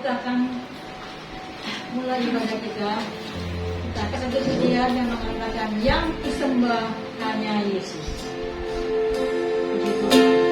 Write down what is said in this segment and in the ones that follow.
kita akan mulai ibadah kita. Kita akan satu pujian yang mengatakan yang disembah hanya Yesus. Begitu. Hanya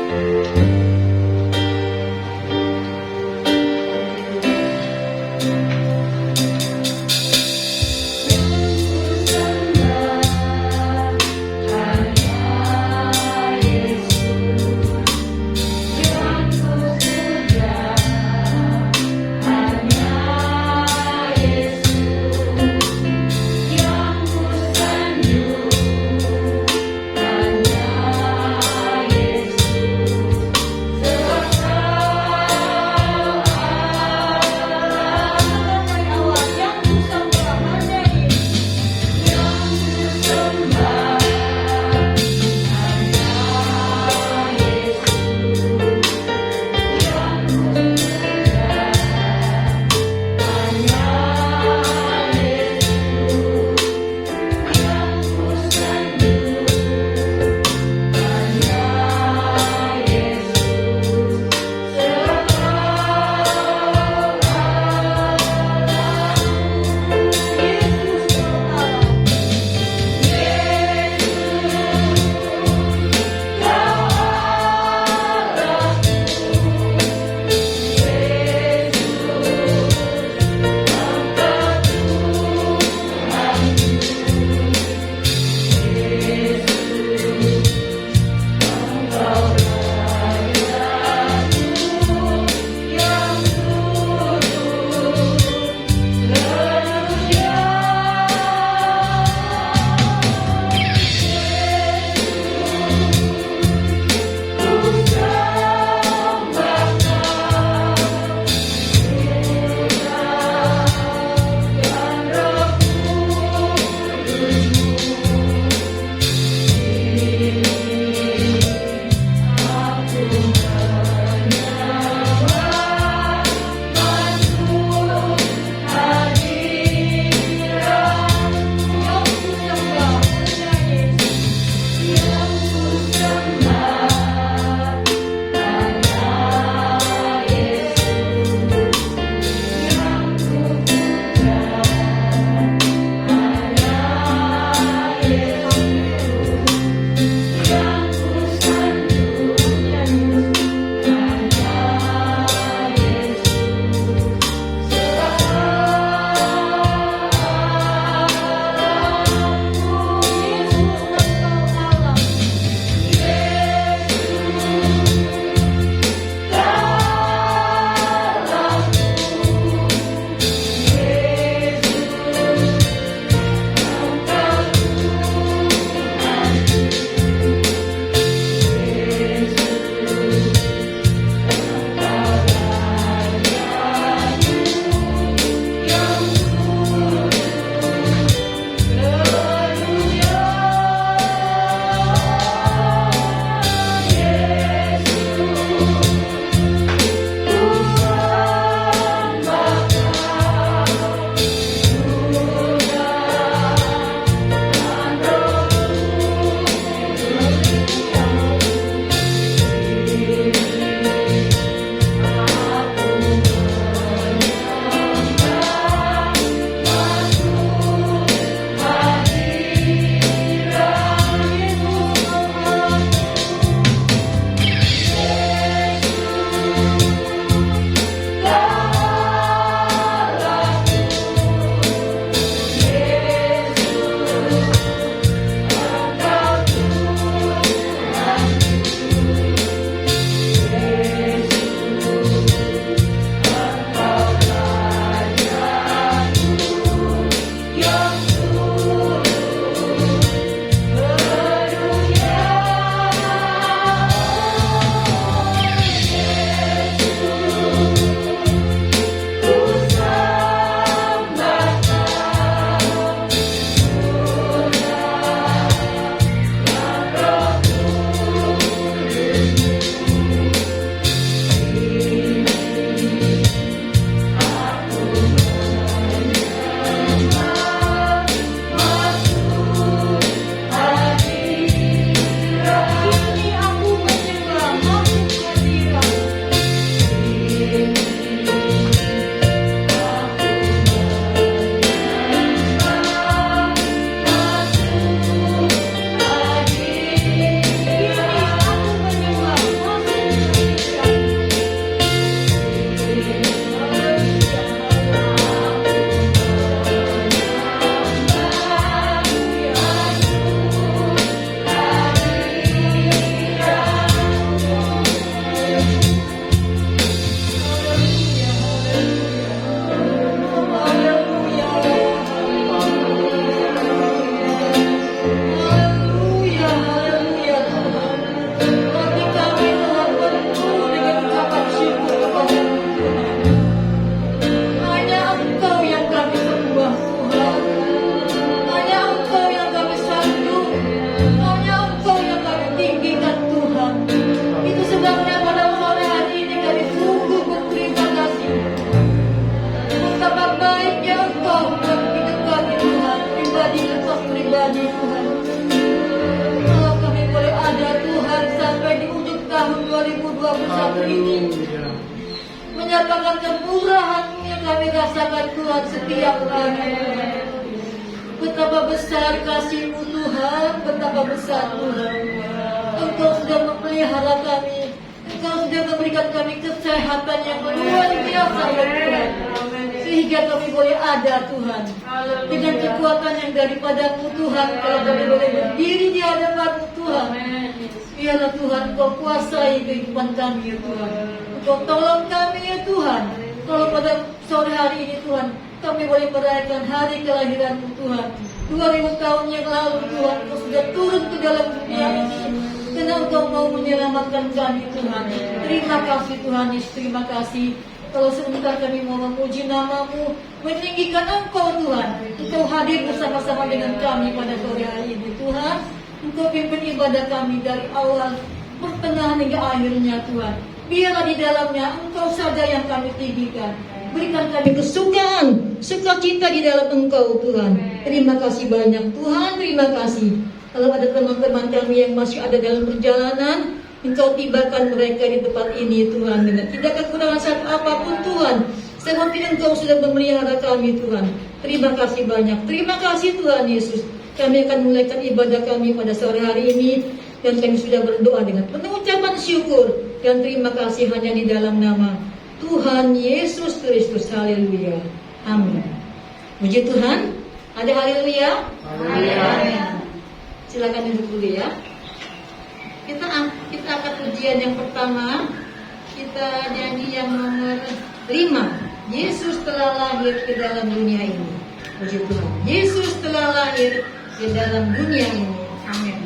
ini. Menyatakan kemurahan yang kami rasakan Tuhan setiap hari. Betapa besar kasih-Mu Tuhan, betapa besar Tuhan. Engkau sudah memelihara kami, Engkau sudah memberikan kami kesehatan yang luar biasa ya Tuhan. Sehingga kami boleh ada Tuhan. Dengan kekuatan yang daripada-Mu Tuhan, kalau kami boleh berdiri di hadapan-Mu Tuhan. Biarlah Tuhan Engkau kuasai kehidupan kami ya Tuhan. Engkau tolong kami ya Tuhan. Kalau pada sore hari ini Tuhan, kami boleh merayakan hari kelahiran-Mu Tuhan. 2000 tahun yang lalu Tuhan, Engkau sudah turun ke dalam dunia ini. Karena Engkau mau menyelamatkan kami Tuhan. Terima kasih Tuhan Yesus, terima kasih. Kalau sebentar kami mau memuji nama-Mu, meninggikan Engkau Tuhan. Engkau hadir bersama-sama dengan kami pada sore hari ini Tuhan. Engkau pimpin ibadah kami dari awal, pertengahan hingga akhirnya Tuhan. Biarlah di dalamnya Engkau saja yang kami tinggikan. Berikan kami kesukaan, sukacita di dalam Engkau Tuhan. Terima kasih banyak Tuhan, terima kasih. Kalau ada teman-teman kami yang masih ada dalam perjalanan, Engkau tibakan mereka di tempat ini Tuhan. Dengan tidak kekurangan satu apapun Tuhan. Seperti Engkau sudah memelihara kami Tuhan. Terima kasih banyak. Terima kasih Tuhan Yesus. Kami akan mulaikan ibadah kami pada sore hari ini. Dan kami sudah berdoa dengan penuh ucapan syukur. Dan terima kasih hanya di dalam nama Tuhan Yesus Kristus. Haleluya. Amin. Puji Tuhan. Ada haleluya? Amin. Silakan duduk dulu ya. Kita akan ujian yang pertama. Kita nyanyi yang nomor 5. Yesus telah lahir ke dalam dunia ini. Puji Tuhan. Yesus telah lahir ke dalam dunia ini. Amin.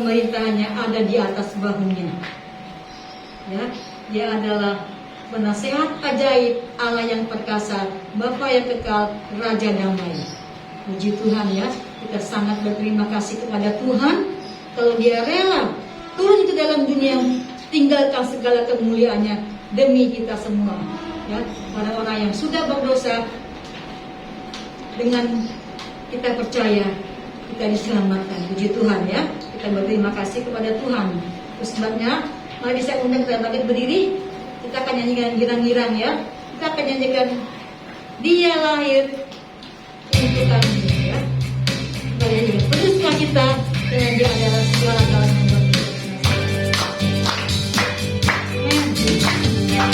pemerintahannya ada di atas bahunya. Ya, dia adalah penasehat ajaib, Allah yang perkasa, Bapa yang kekal, Raja damai. Puji Tuhan ya, kita sangat berterima kasih kepada Tuhan kalau Dia rela turun ke dalam dunia, tinggalkan segala kemuliaannya demi kita semua. Ya, orang-orang yang sudah berdosa, dengan kita percaya kita diselamatkan. Puji Tuhan ya, kita berterima kasih kepada Tuhan. Terus sebabnya, mari saya undang kita bangkit berdiri. Kita akan nyanyikan girang-girang ya. Kita akan nyanyikan Dia lahir untuk kami ya. Kita nyanyikan penuh sukacita dengan Dia adalah segala-galanya yang buat kita. Dia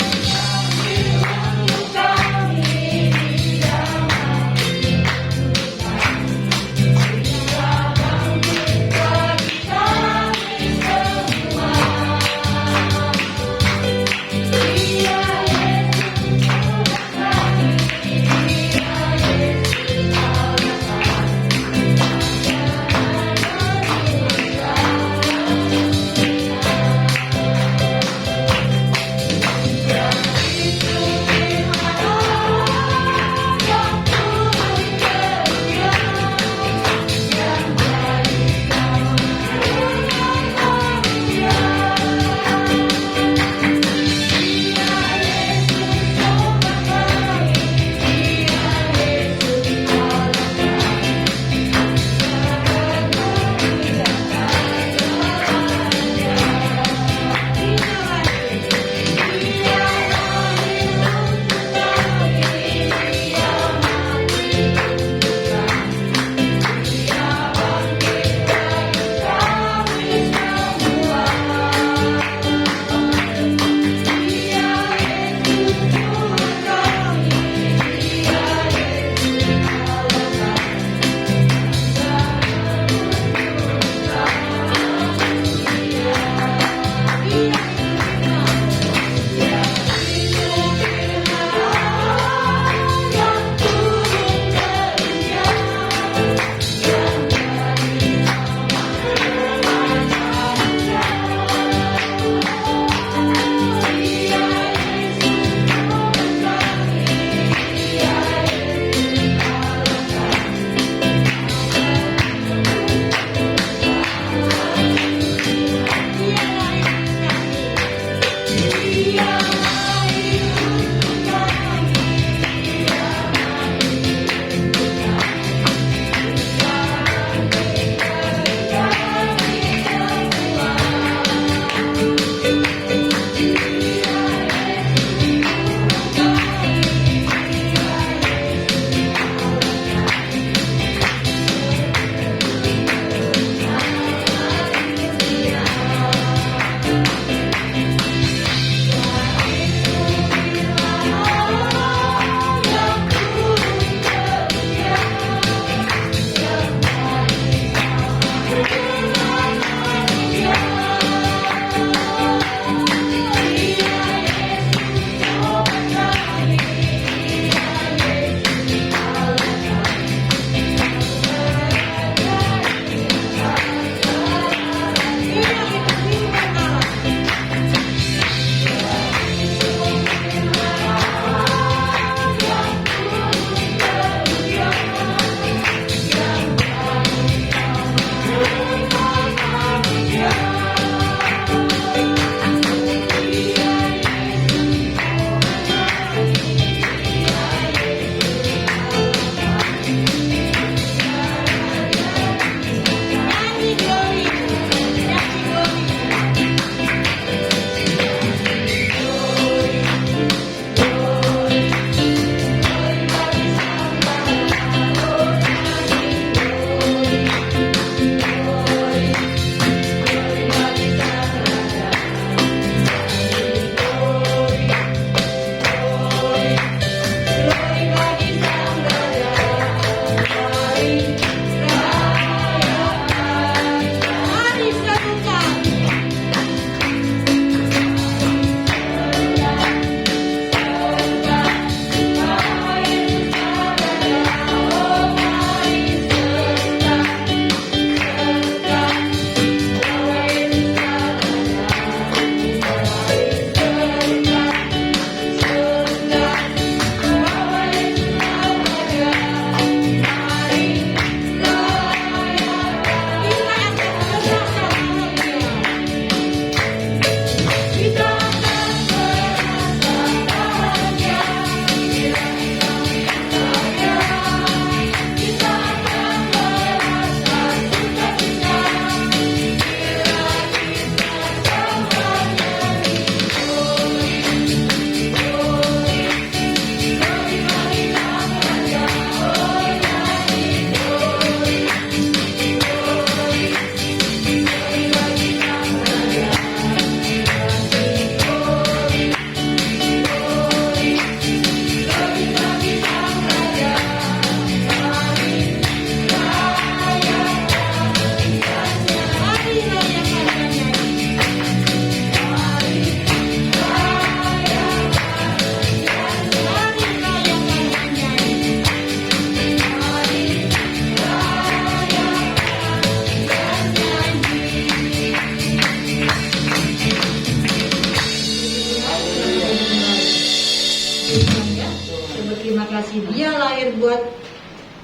Dia lahir buat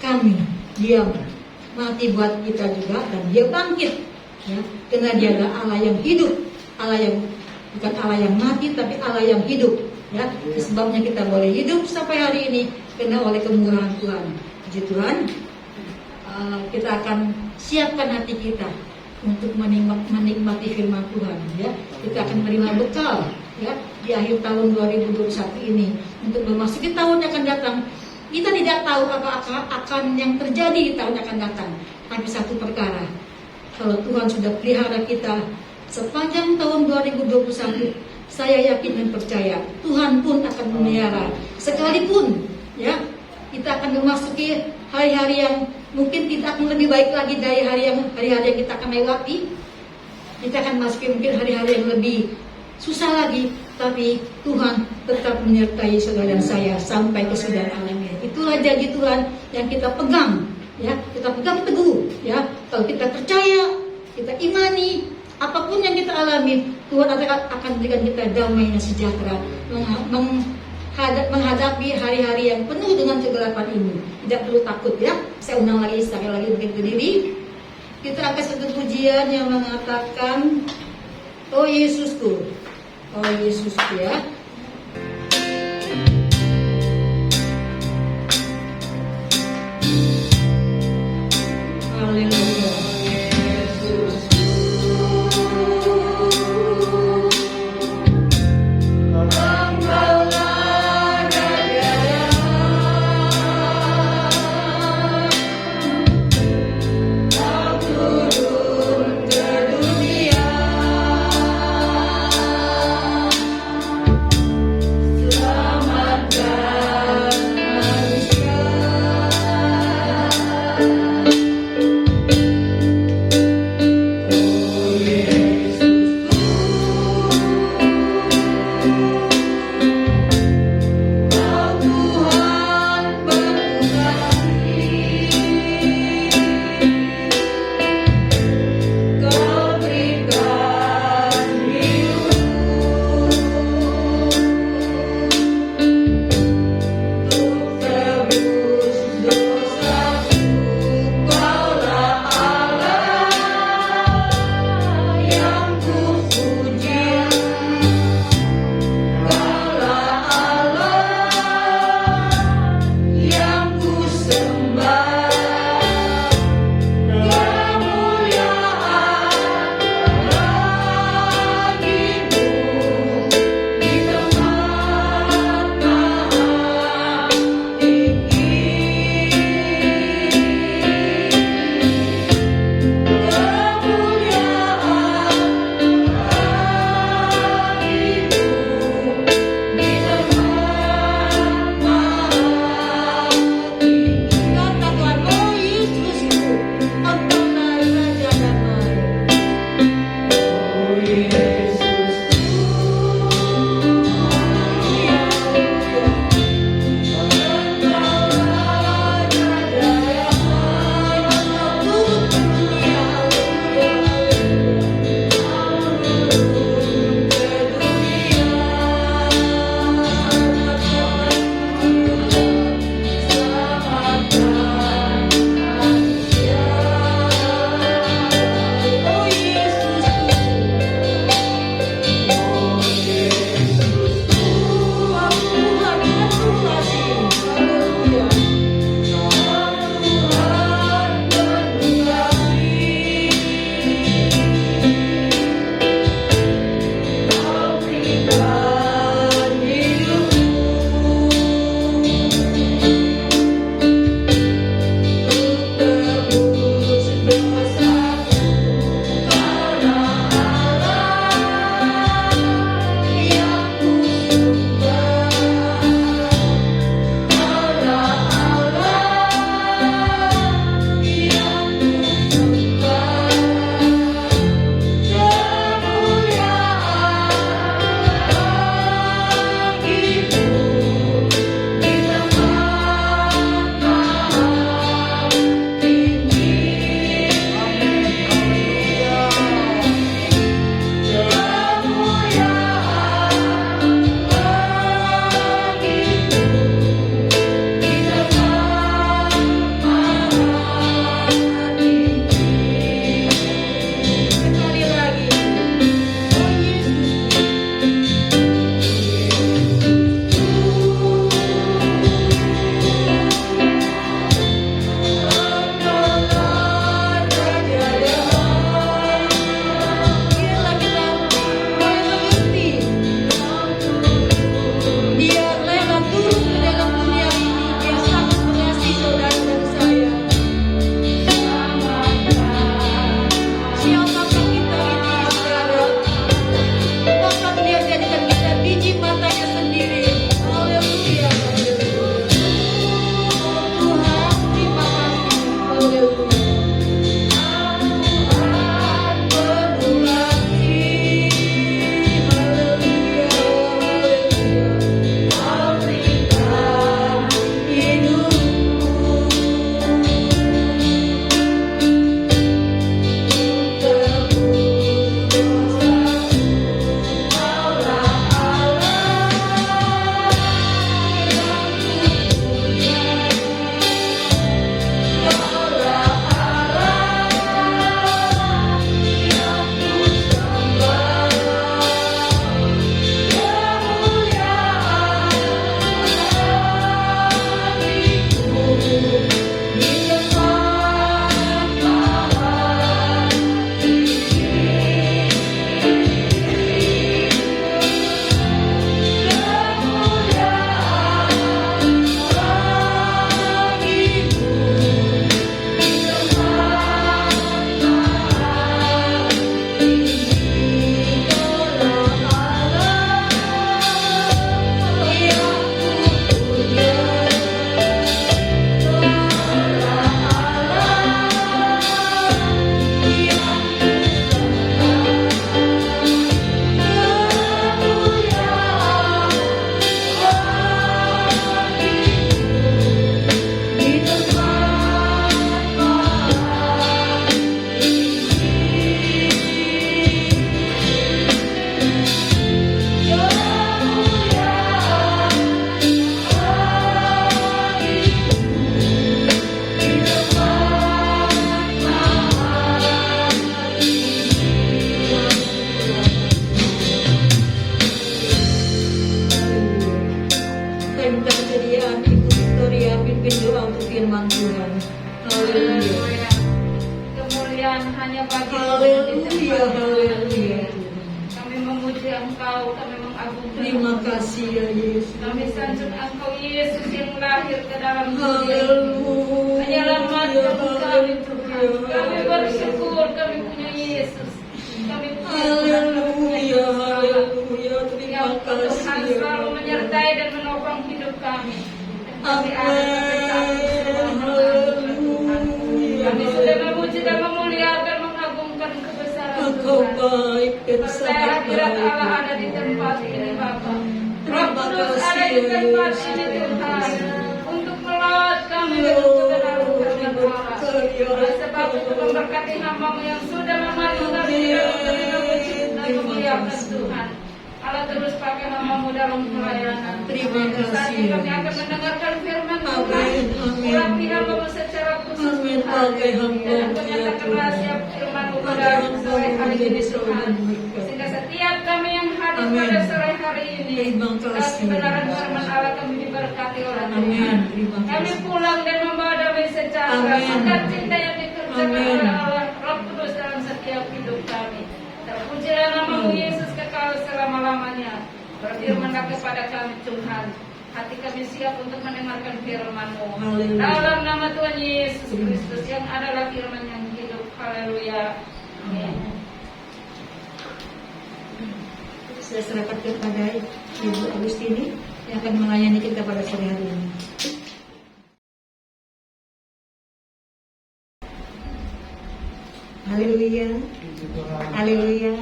kami, dia mati buat kita juga, dan dia bangkit, ya, karena dia adalah Allah yang hidup, Allah yang bukan Allah yang mati, tapi Allah yang hidup, ya. Sebabnya kita boleh hidup sampai hari ini karena oleh kemurahan Tuhan. Puji Tuhan. Kita akan siapkan hati kita untuk menikmati firman Tuhan, ya. Kita akan menerima bekal, ya, di akhir tahun 2021 ini untuk memasuki tahun yang akan datang. Kita tidak tahu apa akan yang terjadi di tahun yang akan datang. Tapi satu perkara, kalau Tuhan sudah pelihara kita sepanjang tahun 2021, saya yakin dan percaya Tuhan pun akan memelihara. Sekalipun, ya, kita akan memasuki hari-hari yang mungkin kita akan lebih baik lagi dari hari-hari yang kita akan lewati. Kita akan masuki mungkin hari-hari yang lebih susah lagi, tapi Tuhan tetap menyertai saudara dan saya sampai kesudahan alam. Itulah janji Tuhan yang kita pegang, ya, kita pegang teguh, ya. Kalau kita percaya, kita imani, apapun yang kita alami, Tuhan akan berikan kita damai dan sejahtera menghadapi hari-hari yang penuh dengan kegelapan ini. Tidak perlu takut, ya. Saya undang lagi sekali lagi bangkit berdiri. Kita akan satu pujian yang mengatakan, oh Yesusku, oh Yesusku, ya. Haleluya. firman Tuhan. Haleluya. Kemuliaan hanya bagi Haleluya, haleluya. Kami memuji Engkau, kami mengagungkan. Terima kasih ya Yesus. Kami sanjung Engkau Yesus yang lahir ke dalam dunia. Haleluya. Menyelamatkan kami Tuhan. Kami Haleluya. bersyukur kami punya Yesus. Kami punya Haleluya, haleluya. Terima yang Tuhan kasih. selalu menyertai dan menopang hidup kami. Kami ada sampai saat ini sudah Amin. bersyukur, Tuhan. Haleluya. Kami sudah memuji dan memuliakan, mengagungkan kebesaran Engkau Tuhan. baik dan Percaya sangat hadirat baik. Allah ada di tempat ini, Bapa. Roh Terima Kudus kasih, ada di ya tempat Yesus. ini, Tuhan, untuk melawat kami dengan kebenaran firman Allah. Oleh sebab itu memberkati hamba-Mu yang sudah memandu kami dalam memuji dan memuliakan Tuhan. Allah terus pakai hamba-Mu dalam pelayanan. Terima Saat kasih, ini ya kami akan mendengarkan firman Tuhan. Amin, amin. Urapi hamba-Mu secara khusus, Amin, Tuhan. pakai hamba-Mu, Dan ya menyatakan Tuhan. rahasia firman-Mu pada Pakai hamba-Mu sore hari menjadi ini, seorang Tuhan. berkat. Sehingga setiap kami yang hadir Amin. pada sore hari ini, Terima kasih. kebenaran firman Allah kami diberkati oleh Amin. Tuhan. Terima Kami kasih. pulang dan membawa damai sejahtera, Amin. sukacita yang dikerjakan Amin. oleh Allah Roh Kudus dalam setiap hidup kami. Terpujilah nama-Mu Amin. Yesus kekal selama-lamanya. Berfirmanlah kepada kami Tuhan. Hati kami siap untuk mendengarkan firman-Mu. Haleluya. Dalam nama Tuhan Yesus Terima Kristus yang adalah firman yang hidup. Haleluya. Amin. Saya serahkan kepada Ibu Agustini yang akan melayani kita pada sore hari ini. Haleluya. Haleluya.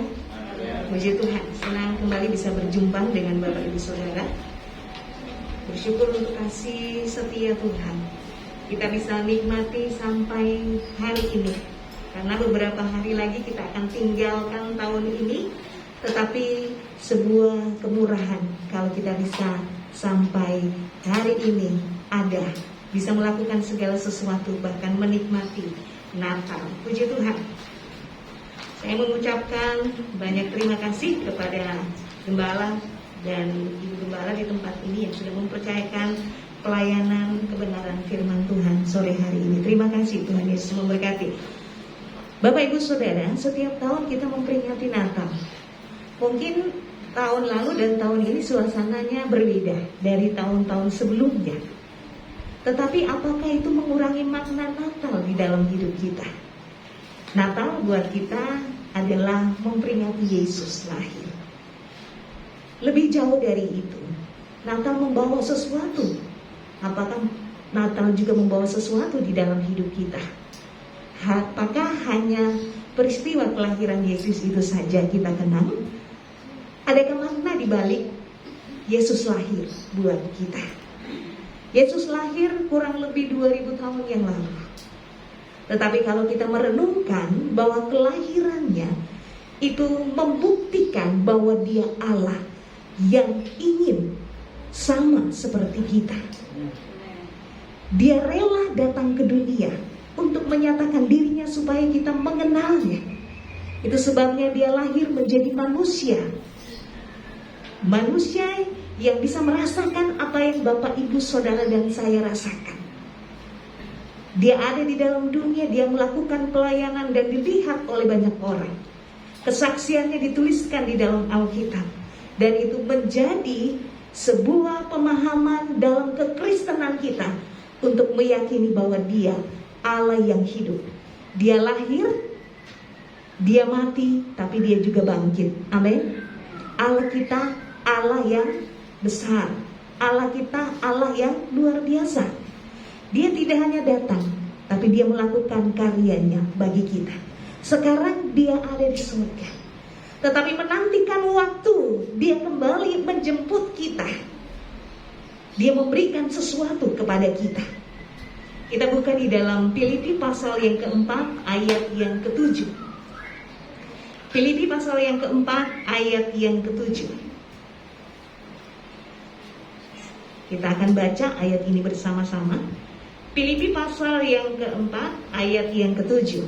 Puji Tuhan, senang kembali bisa berjumpa dengan Bapak Ibu Saudara. Bersyukur untuk kasih setia Tuhan. Kita bisa nikmati sampai hari ini. Karena beberapa hari lagi kita akan tinggalkan tahun ini, tetapi sebuah kemurahan kalau kita bisa sampai hari ini ada, bisa melakukan segala sesuatu, bahkan menikmati Natal. Puji Tuhan. Saya mengucapkan banyak terima kasih kepada Gembala dan Ibu Gembala di tempat ini yang sudah mempercayakan pelayanan kebenaran firman Tuhan sore hari ini. Terima kasih, Tuhan Yesus memberkati. Bapak Ibu Saudara, setiap tahun kita memperingati Natal. Mungkin tahun lalu dan tahun ini suasananya berbeda dari tahun-tahun sebelumnya. Tetapi apakah itu mengurangi makna Natal di dalam hidup kita? Natal buat kita adalah memperingati Yesus lahir. Lebih jauh dari itu, Natal membawa sesuatu. Apakah Natal juga membawa sesuatu di dalam hidup kita? Apakah hanya peristiwa kelahiran Yesus itu saja kita kenal? Adakah makna di balik Yesus lahir buat kita? Yesus lahir kurang lebih 2000 tahun yang lalu. Tetapi kalau kita merenungkan bahwa kelahirannya itu membuktikan bahwa dia Allah yang ingin sama seperti kita. Dia rela datang ke dunia untuk menyatakan dirinya supaya kita mengenalnya. Itu sebabnya dia lahir menjadi manusia. Manusia yang bisa merasakan apa yang Bapak, Ibu, Saudara, dan saya rasakan. Dia ada di dalam dunia, dia melakukan pelayanan dan dilihat oleh banyak orang. Kesaksiannya dituliskan di dalam Alkitab. Dan itu menjadi sebuah pemahaman dalam kekristenan kita untuk meyakini bahwa dia Allah yang hidup. Dia lahir, dia mati, tapi dia juga bangkit. Amin. Allah kita Allah yang besar. Allah kita Allah yang luar biasa. Dia tidak hanya datang, tapi dia melakukan karyanya bagi kita. Sekarang dia ada di surga. Tetapi menantikan waktu dia kembali menjemput kita. Dia memberikan sesuatu kepada kita. Kita buka di dalam Filipi pasal yang keempat ayat yang ke-7. Filipi pasal yang keempat ayat yang ke-7. Kita akan baca ayat ini bersama-sama. Filipi pasal yang keempat ayat yang ke-7.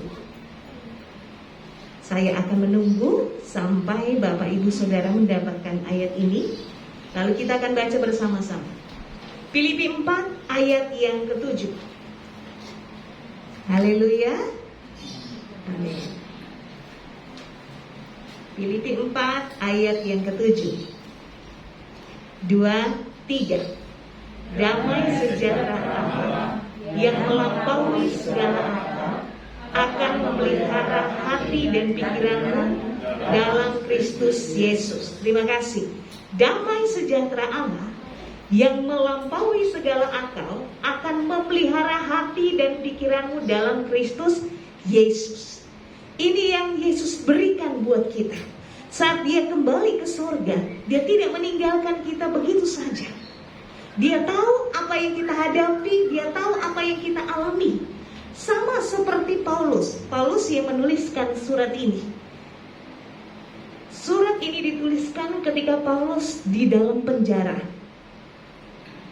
Saya akan menunggu sampai Bapak Ibu Saudara mendapatkan ayat ini. Lalu kita akan baca bersama-sama. Filipi 4 ayat yang ke-7. Haleluya. Amin. Filipi 4 ayat yang ke-7. 2, 3. Damai sejahtera Allah yang melampaui segala akal akan memelihara hati dan pikiranmu dalam Kristus Yesus. Terima kasih. Damai sejahtera Allah yang melampaui segala akal akan memelihara hati dan pikiranmu dalam Kristus Yesus. Ini yang Yesus berikan buat kita. Saat dia kembali ke surga, dia tidak meninggalkan kita begitu saja. Dia tahu apa yang kita hadapi, dia tahu apa yang kita alami. Sama seperti Paulus yang menuliskan surat ini. Surat ini dituliskan ketika Paulus di dalam penjara.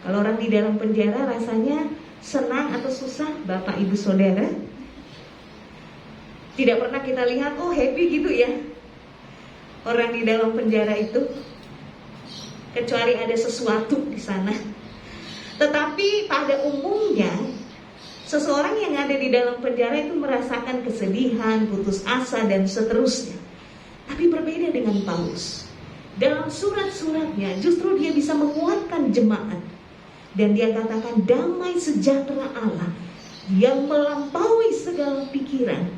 Kalau orang di dalam penjara rasanya senang atau susah, Bapak Ibu Saudara? Tidak pernah kita lihat, oh happy gitu ya orang di dalam penjara itu, kecuali ada sesuatu di sana. Tetapi pada umumnya seseorang yang ada di dalam penjara itu merasakan kesedihan, putus asa dan seterusnya. Tapi berbeda dengan Paulus. Dalam surat-suratnya justru dia bisa menguatkan jemaat. Dan dia katakan damai sejahtera Allah yang melampaui segala pikiran,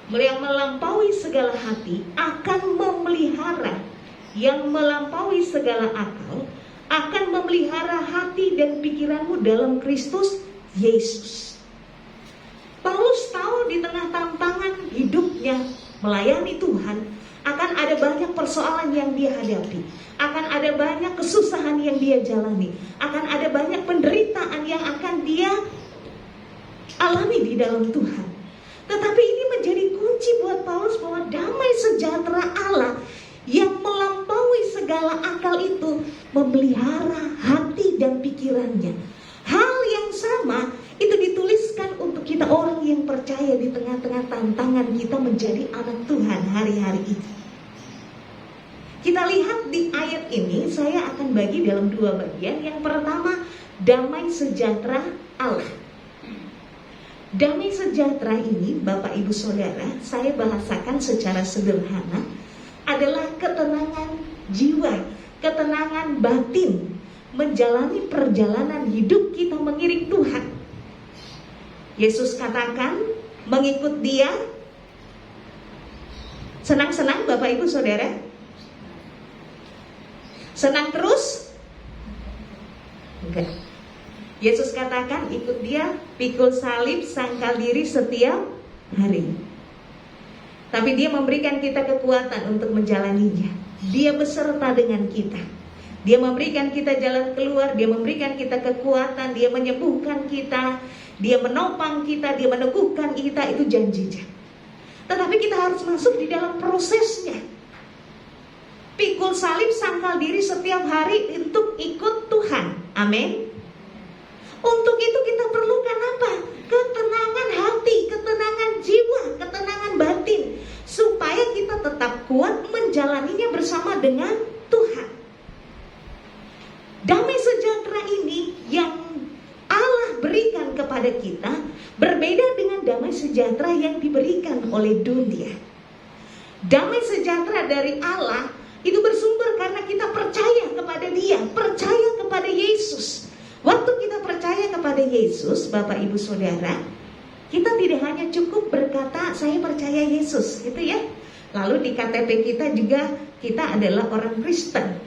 yang melampaui segala hati akan memelihara, yang melampaui segala akal akan memelihara hati dan pikiranmu dalam Kristus Yesus. Paulus tahu di tengah tantangan hidupnya melayani Tuhan akan ada banyak persoalan yang dia hadapi, akan ada banyak kesusahan yang dia jalani, akan ada banyak penderitaan yang akan dia alami di dalam Tuhan. Tetapi ini menjadi kunci buat Paulus bahwa damai sejahtera Allah yang melampaui segala akal itu memelihara hati dan pikirannya. Hal yang sama itu dituliskan untuk kita orang yang percaya di tengah-tengah tantangan kita menjadi anak Tuhan hari-hari ini. Kita lihat di ayat ini, saya akan bagi dalam 2 bagian. Yang pertama, damai sejahtera Allah. Damai sejahtera ini, Bapak Ibu Saudara, saya bahasakan secara sederhana adalah ketenangan jiwa, ketenangan batin, menjalani perjalanan hidup kita mengiring Tuhan. Yesus katakan, mengikut Dia senang-senang, Bapak Ibu Saudara. Senang terus? Enggak. Yesus katakan ikut Dia, pikul salib, sangkal diri setiap hari. Tapi Dia memberikan kita kekuatan untuk menjalaninya. Dia beserta dengan kita. Dia memberikan kita jalan keluar, Dia memberikan kita kekuatan, Dia menyembuhkan kita, Dia menopang kita, Dia meneguhkan kita, itu janjinya. Tetapi kita harus masuk di dalam prosesnya. Pikul salib, sangkal diri setiap hari untuk ikut Tuhan. Amin. Untuk itu kita perlukan apa? Ketenangan hati, ketenangan jiwa, ketenangan batin, supaya kita tetap kuat menjalaninya bersama dengan Tuhan. Damai sejahtera ini yang Allah berikan kepada kita berbeda dengan damai sejahtera yang diberikan oleh dunia. Damai sejahtera dari Allah itu bersumber karena kita percaya kepada Dia, percaya kepada Yesus. Waktu kita percaya kepada Yesus, Bapak Ibu Saudara, kita tidak hanya cukup berkata saya percaya Yesus, gitu ya. Lalu di KTP kita juga kita adalah orang Kristen.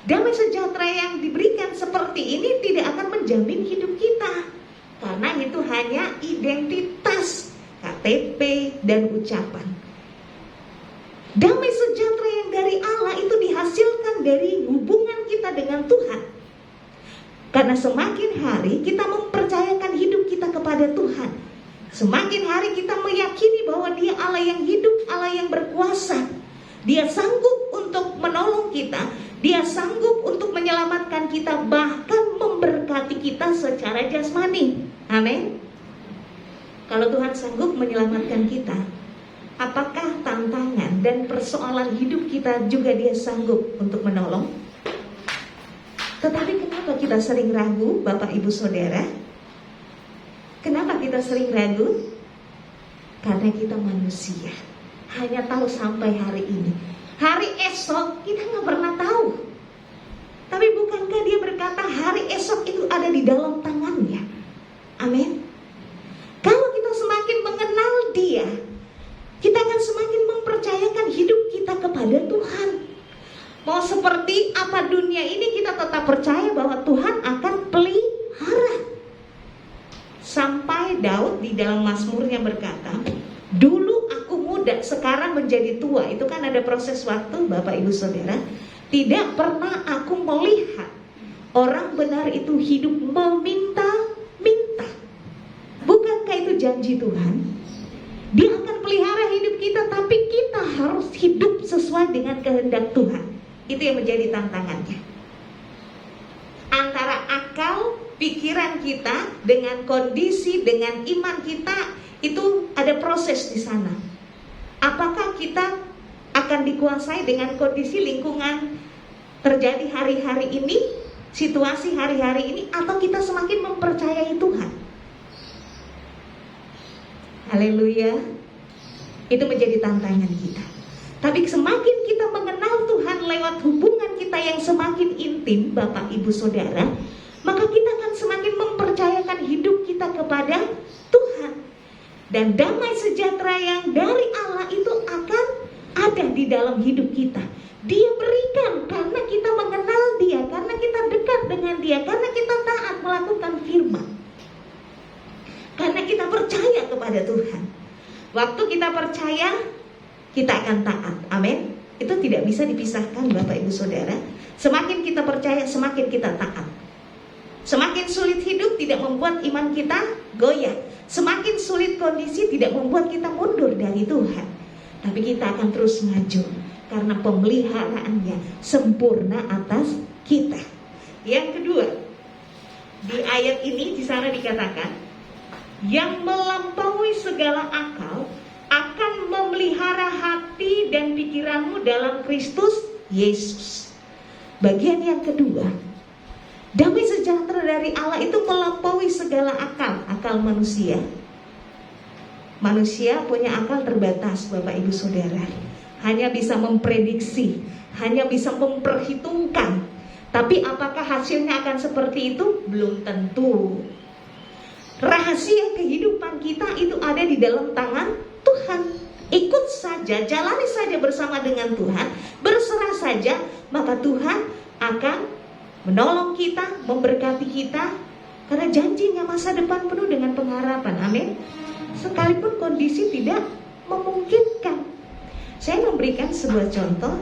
Damai sejahtera yang diberikan seperti ini tidak akan menjamin hidup kita, karena itu hanya identitas, KTP dan ucapan. Damai sejahtera yang dari Allah itu dihasilkan dari hubungan kita dengan Tuhan. Karena semakin hari kita mempercayakan hidup kita kepada Tuhan, semakin hari kita meyakini bahwa Dia Allah yang hidup, Allah yang berkuasa. Dia sanggup untuk menolong kita, Dia sanggup untuk menyelamatkan kita, bahkan memberkati kita secara jasmani. Amin. Kalau Tuhan sanggup menyelamatkan kita, apakah tantangan dan persoalan hidup kita juga Dia sanggup untuk menolong? Tetapi kenapa kita sering ragu, Bapak Ibu Saudara? Kenapa kita sering ragu? Karena kita manusia, hanya tahu sampai hari ini. Hari esok kita nggak pernah tahu. Tapi bukankah dia berkata hari esok itu ada di dalam tangannya? Amin. Kalau kita semakin mengenal dia, kita akan semakin mempercayakan hidup kita kepada Tuhan. Mau seperti apa dunia ini, kita tetap percaya bahwa Tuhan akan pelihara. Sampai Daud di dalam Mazmurnya berkata, dulu aku muda, sekarang menjadi tua. Itu kan ada proses waktu, Bapak Ibu Saudara. Tidak pernah aku melihat orang benar itu hidup meminta-minta. Bukankah itu janji Tuhan? Dia akan pelihara hidup kita, tapi kita harus hidup sesuai dengan kehendak Tuhan. Itu yang menjadi tantangannya. Antara akal, pikiran kita dengan kondisi, dengan iman kita, itu ada proses di sana. Apakah kita akan dikuasai dengan kondisi lingkungan terjadi hari-hari ini, situasi hari-hari ini, atau kita semakin mempercayai Tuhan? Haleluya. Itu menjadi tantangan kita. Tapi semakin kita mengenal Tuhan lewat hubungan kita yang semakin intim, Bapak Ibu Saudara, maka kita akan semakin mempercayakan hidup kita kepada Tuhan. Dan damai sejahtera yang dari Allah itu akan ada di dalam hidup kita. Dia berikan karena kita mengenal Dia, karena kita dekat dengan Dia, karena kita taat melakukan firman, karena kita percaya kepada Tuhan. Waktu kita percaya, kita akan taat. Amin. Itu tidak bisa dipisahkan, Bapak Ibu Saudara. Semakin kita percaya, semakin kita taat. Semakin sulit hidup tidak membuat iman kita goyah. Semakin sulit kondisi tidak membuat kita mundur dari Tuhan. Tapi kita akan terus maju karena pemeliharaannya sempurna atas kita. Yang kedua, di ayat ini di sana dikatakan, yang melampaui segala akal akan memelihara hati dan pikiranmu dalam Kristus Yesus. Bagian yang kedua, damai sejahtera dari Allah itu melampaui segala akal manusia. Manusia punya akal terbatas, Bapak Ibu Saudara. Hanya bisa memprediksi, hanya bisa memperhitungkan. Tapi apakah hasilnya akan seperti itu? Belum tentu. Rahasia kehidupan kita itu ada di dalam tangan Tuhan. Ikut saja, jalani saja bersama dengan Tuhan, berserah saja, maka Tuhan akan menolong kita, memberkati kita, karena janjinya masa depan penuh dengan pengharapan. Amin. Sekalipun kondisi tidak memungkinkan. Saya memberikan sebuah contoh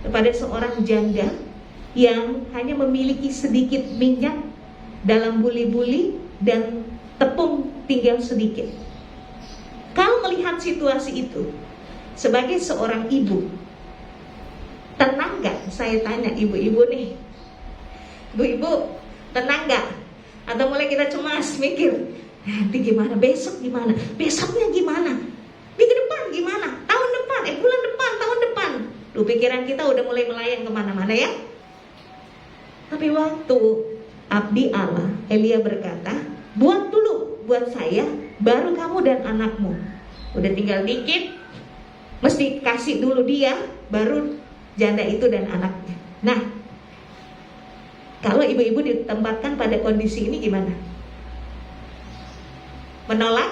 kepada seorang janda yang hanya memiliki sedikit minyak dalam buli-buli dan tepung tinggal sedikit. Kalau melihat situasi itu, sebagai seorang ibu, tenang gak? Saya tanya ibu-ibu nih, ibu-ibu tenang gak? Atau mulai kita cemas, mikir, nanti gimana, besok gimana, besoknya gimana, minggu depan gimana, tahun depan, bulan depan, tahun depan. Duh, pikiran kita udah mulai melayang kemana-mana ya. Tapi waktu abdi Allah, Elia berkata, buat dulu, buat saya, baru kamu dan anakmu. Udah tinggal dikit, mesti kasih dulu dia, baru janda itu dan anaknya. Nah, kalau ibu-ibu ditempatkan pada kondisi ini gimana? Menolak?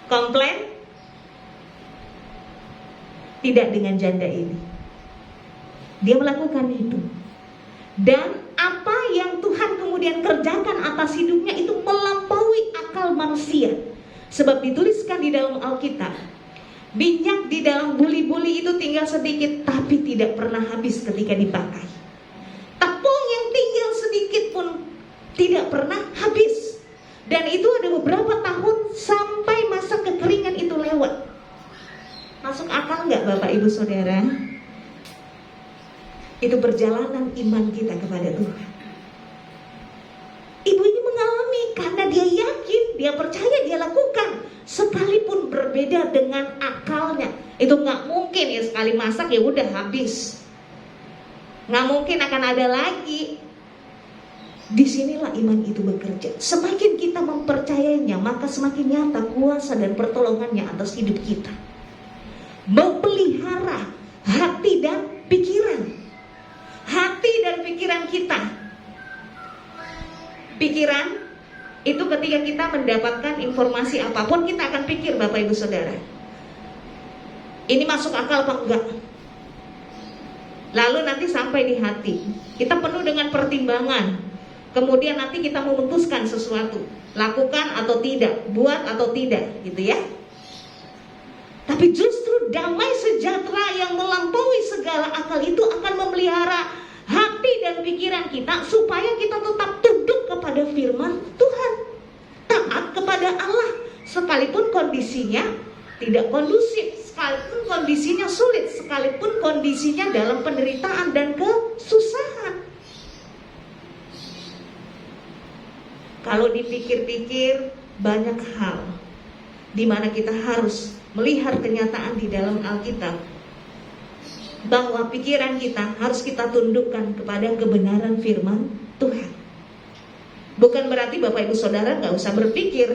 Komplain? Tidak dengan janda ini. Dia melakukan itu. Dan apa yang Tuhan kemudian kerjakan atas hidupnya itu melampaui akal manusia. Sebab dituliskan di dalam Alkitab, minyak di dalam buli-buli itu tinggal sedikit, tapi tidak pernah habis ketika dipakai. Tepung yang tinggal sedikit pun tidak pernah habis. Dan itu ada beberapa tahun sampai masa kekeringan itu lewat. Masuk akal nggak Bapak Ibu Saudara? Itu perjalanan iman kita kepada Tuhan. Ibu ini mengalami karena dia yakin, dia percaya, dia lakukan. Sekalipun berbeda dengan akalnya. Itu gak mungkin ya, sekali masak ya udah habis. Gak mungkin akan ada lagi. Disinilah iman itu bekerja. Semakin kita mempercayainya, maka semakin nyata kuasa dan pertolongannya atas hidup kita. Memelihara hati dan pikiran. Hati dan pikiran kita. Pikiran itu ketika kita mendapatkan informasi apapun, kita akan pikir, Bapak Ibu Saudara, ini masuk akal apa enggak. Lalu nanti sampai di hati, kita penuh dengan pertimbangan. Kemudian nanti kita memutuskan sesuatu, lakukan atau tidak, buat atau tidak, gitu ya. Tapi justru damai sejahtera yang melampaui segala akal itu akan memelihara hati dan pikiran kita, supaya kita tetap tunduk kepada firman Tuhan, taat kepada Allah, sekalipun kondisinya tidak kondusif, sekalipun kondisinya sulit, sekalipun kondisinya dalam penderitaan dan kesusahan. Kalau dipikir-pikir, banyak hal di mana kita harus melihat kenyataan di dalam Alkitab, bahwa pikiran kita harus kita tundukkan kepada kebenaran firman Tuhan. Bukan berarti Bapak Ibu Saudara gak usah berpikir,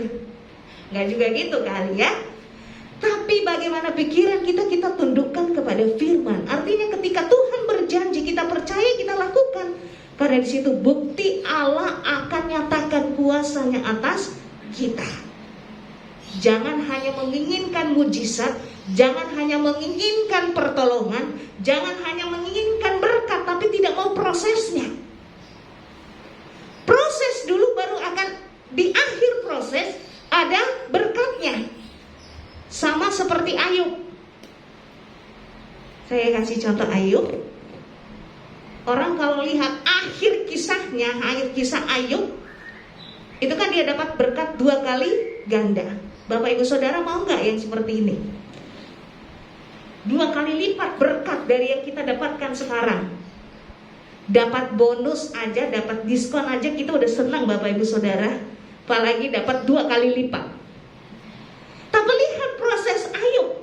gak juga gitu kali ya. Tapi bagaimana pikiran kita tundukkan kepada firman. Artinya ketika Tuhan berjanji, kita percaya, kita lakukan. Karena di situ bukti Allah akan nyatakan kuasanya atas kita. Jangan hanya menginginkan mujizat, jangan hanya menginginkan pertolongan, jangan hanya menginginkan berkat, tapi tidak mau prosesnya. Proses dulu, baru akan di akhir proses ada berkatnya. Sama seperti Ayub. Saya kasih contoh Ayub. Orang kalau lihat akhir kisahnya, akhir kisah Ayub, itu kan dia dapat berkat 2 kali ganda. Bapak Ibu Saudara mau nggak yang seperti ini? 2 kali lipat berkat dari yang kita dapatkan sekarang. Dapat bonus aja, dapat diskon aja, kita udah senang Bapak Ibu Saudara. Apalagi dapat 2 kali lipat. Tapi lihat proses Ayub.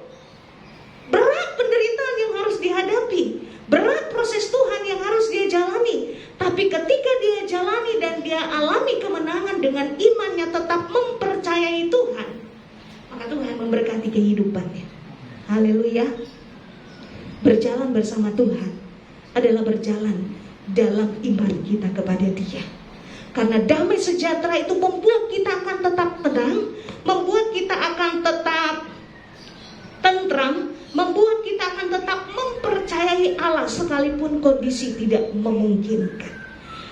Berat penderitaan yang harus dihadapi, berat proses Tuhan yang harus dia jalani. Tapi ketika dia jalani dan dia alami kemenangan dengan imannya tetap mempercayai Tuhan, maka Tuhan memberkati kehidupannya. Haleluya. Berjalan bersama Tuhan adalah berjalan dalam iman kita kepada Dia. Karena damai sejahtera itu membuat kita akan tetap tenang, membuat kita akan tetap tentram, membuat kita akan tetap mempercayai Allah sekalipun kondisi tidak memungkinkan.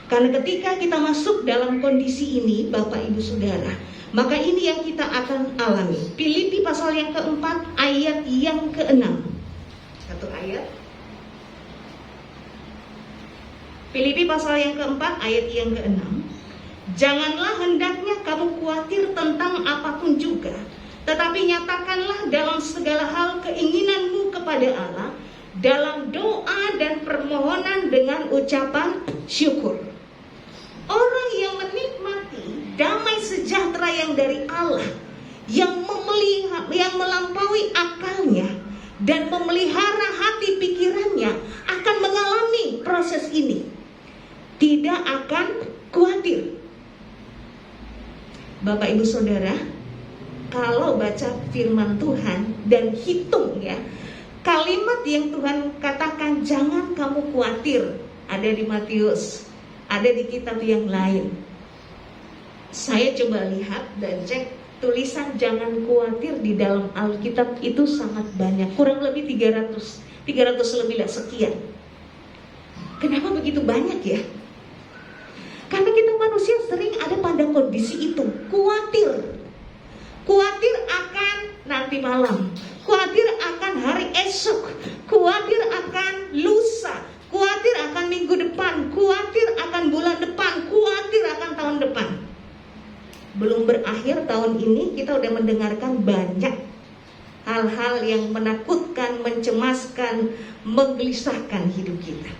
Karena ketika kita masuk dalam kondisi ini, Bapak Ibu Saudara, maka ini yang kita akan alami. Filipi pasal yang keempat ayat yang ke-6. Satu ayat. Filipi pasal yang keempat ayat yang ke-6. Janganlah hendaknya kamu khawatir tentang apapun juga, tetapi nyatakanlah dalam segala hal keinginanmu kepada Allah dalam doa dan permohonan dengan ucapan syukur. Orang yang menikmati damai sejahtera yang dari Allah, yang melampaui akalnya dan memelihara hati pikirannya, akan mengalami proses ini. Tidak akan khawatir. Bapak Ibu Saudara, kalau baca firman Tuhan dan hitung ya, kalimat yang Tuhan katakan jangan kamu khawatir, ada di Matius, ada di kitab yang lain. Saya coba lihat dan cek tulisan jangan khawatir di dalam Alkitab itu sangat banyak, kurang lebih 300 lebih lah sekian. Kenapa begitu banyak ya? Karena kita manusia sering ada pada kondisi itu, khawatir. Khawatir akan nanti malam, khawatir akan hari esok, khawatir akan lusa, khawatir akan minggu depan, khawatir akan bulan depan, khawatir akan tahun depan. Belum berakhir tahun ini, kita udah mendengarkan banyak hal-hal yang menakutkan, mencemaskan, menggelisahkan hidup kita.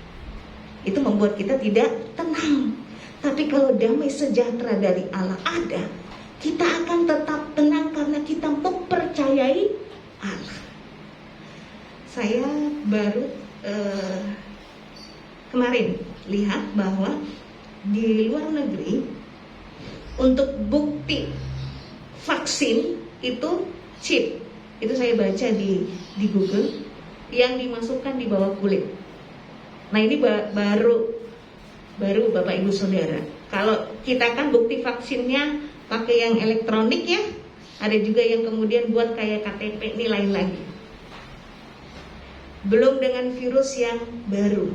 Itu membuat kita tidak tenang. Tapi kalau damai sejahtera dari Allah ada, kita akan tetap tenang karena kita mempercayai Allah. Saya baru kemarin lihat bahwa di luar negeri untuk bukti vaksin itu chip. Itu saya baca di Google, yang dimasukkan di bawah kulit. Nah ini baru Bapak Ibu Saudara. Kalau kita kan bukti vaksinnya pakai yang elektronik ya. Ada juga yang kemudian buat kayak KTP, ini lain lagi. Belum dengan virus yang baru.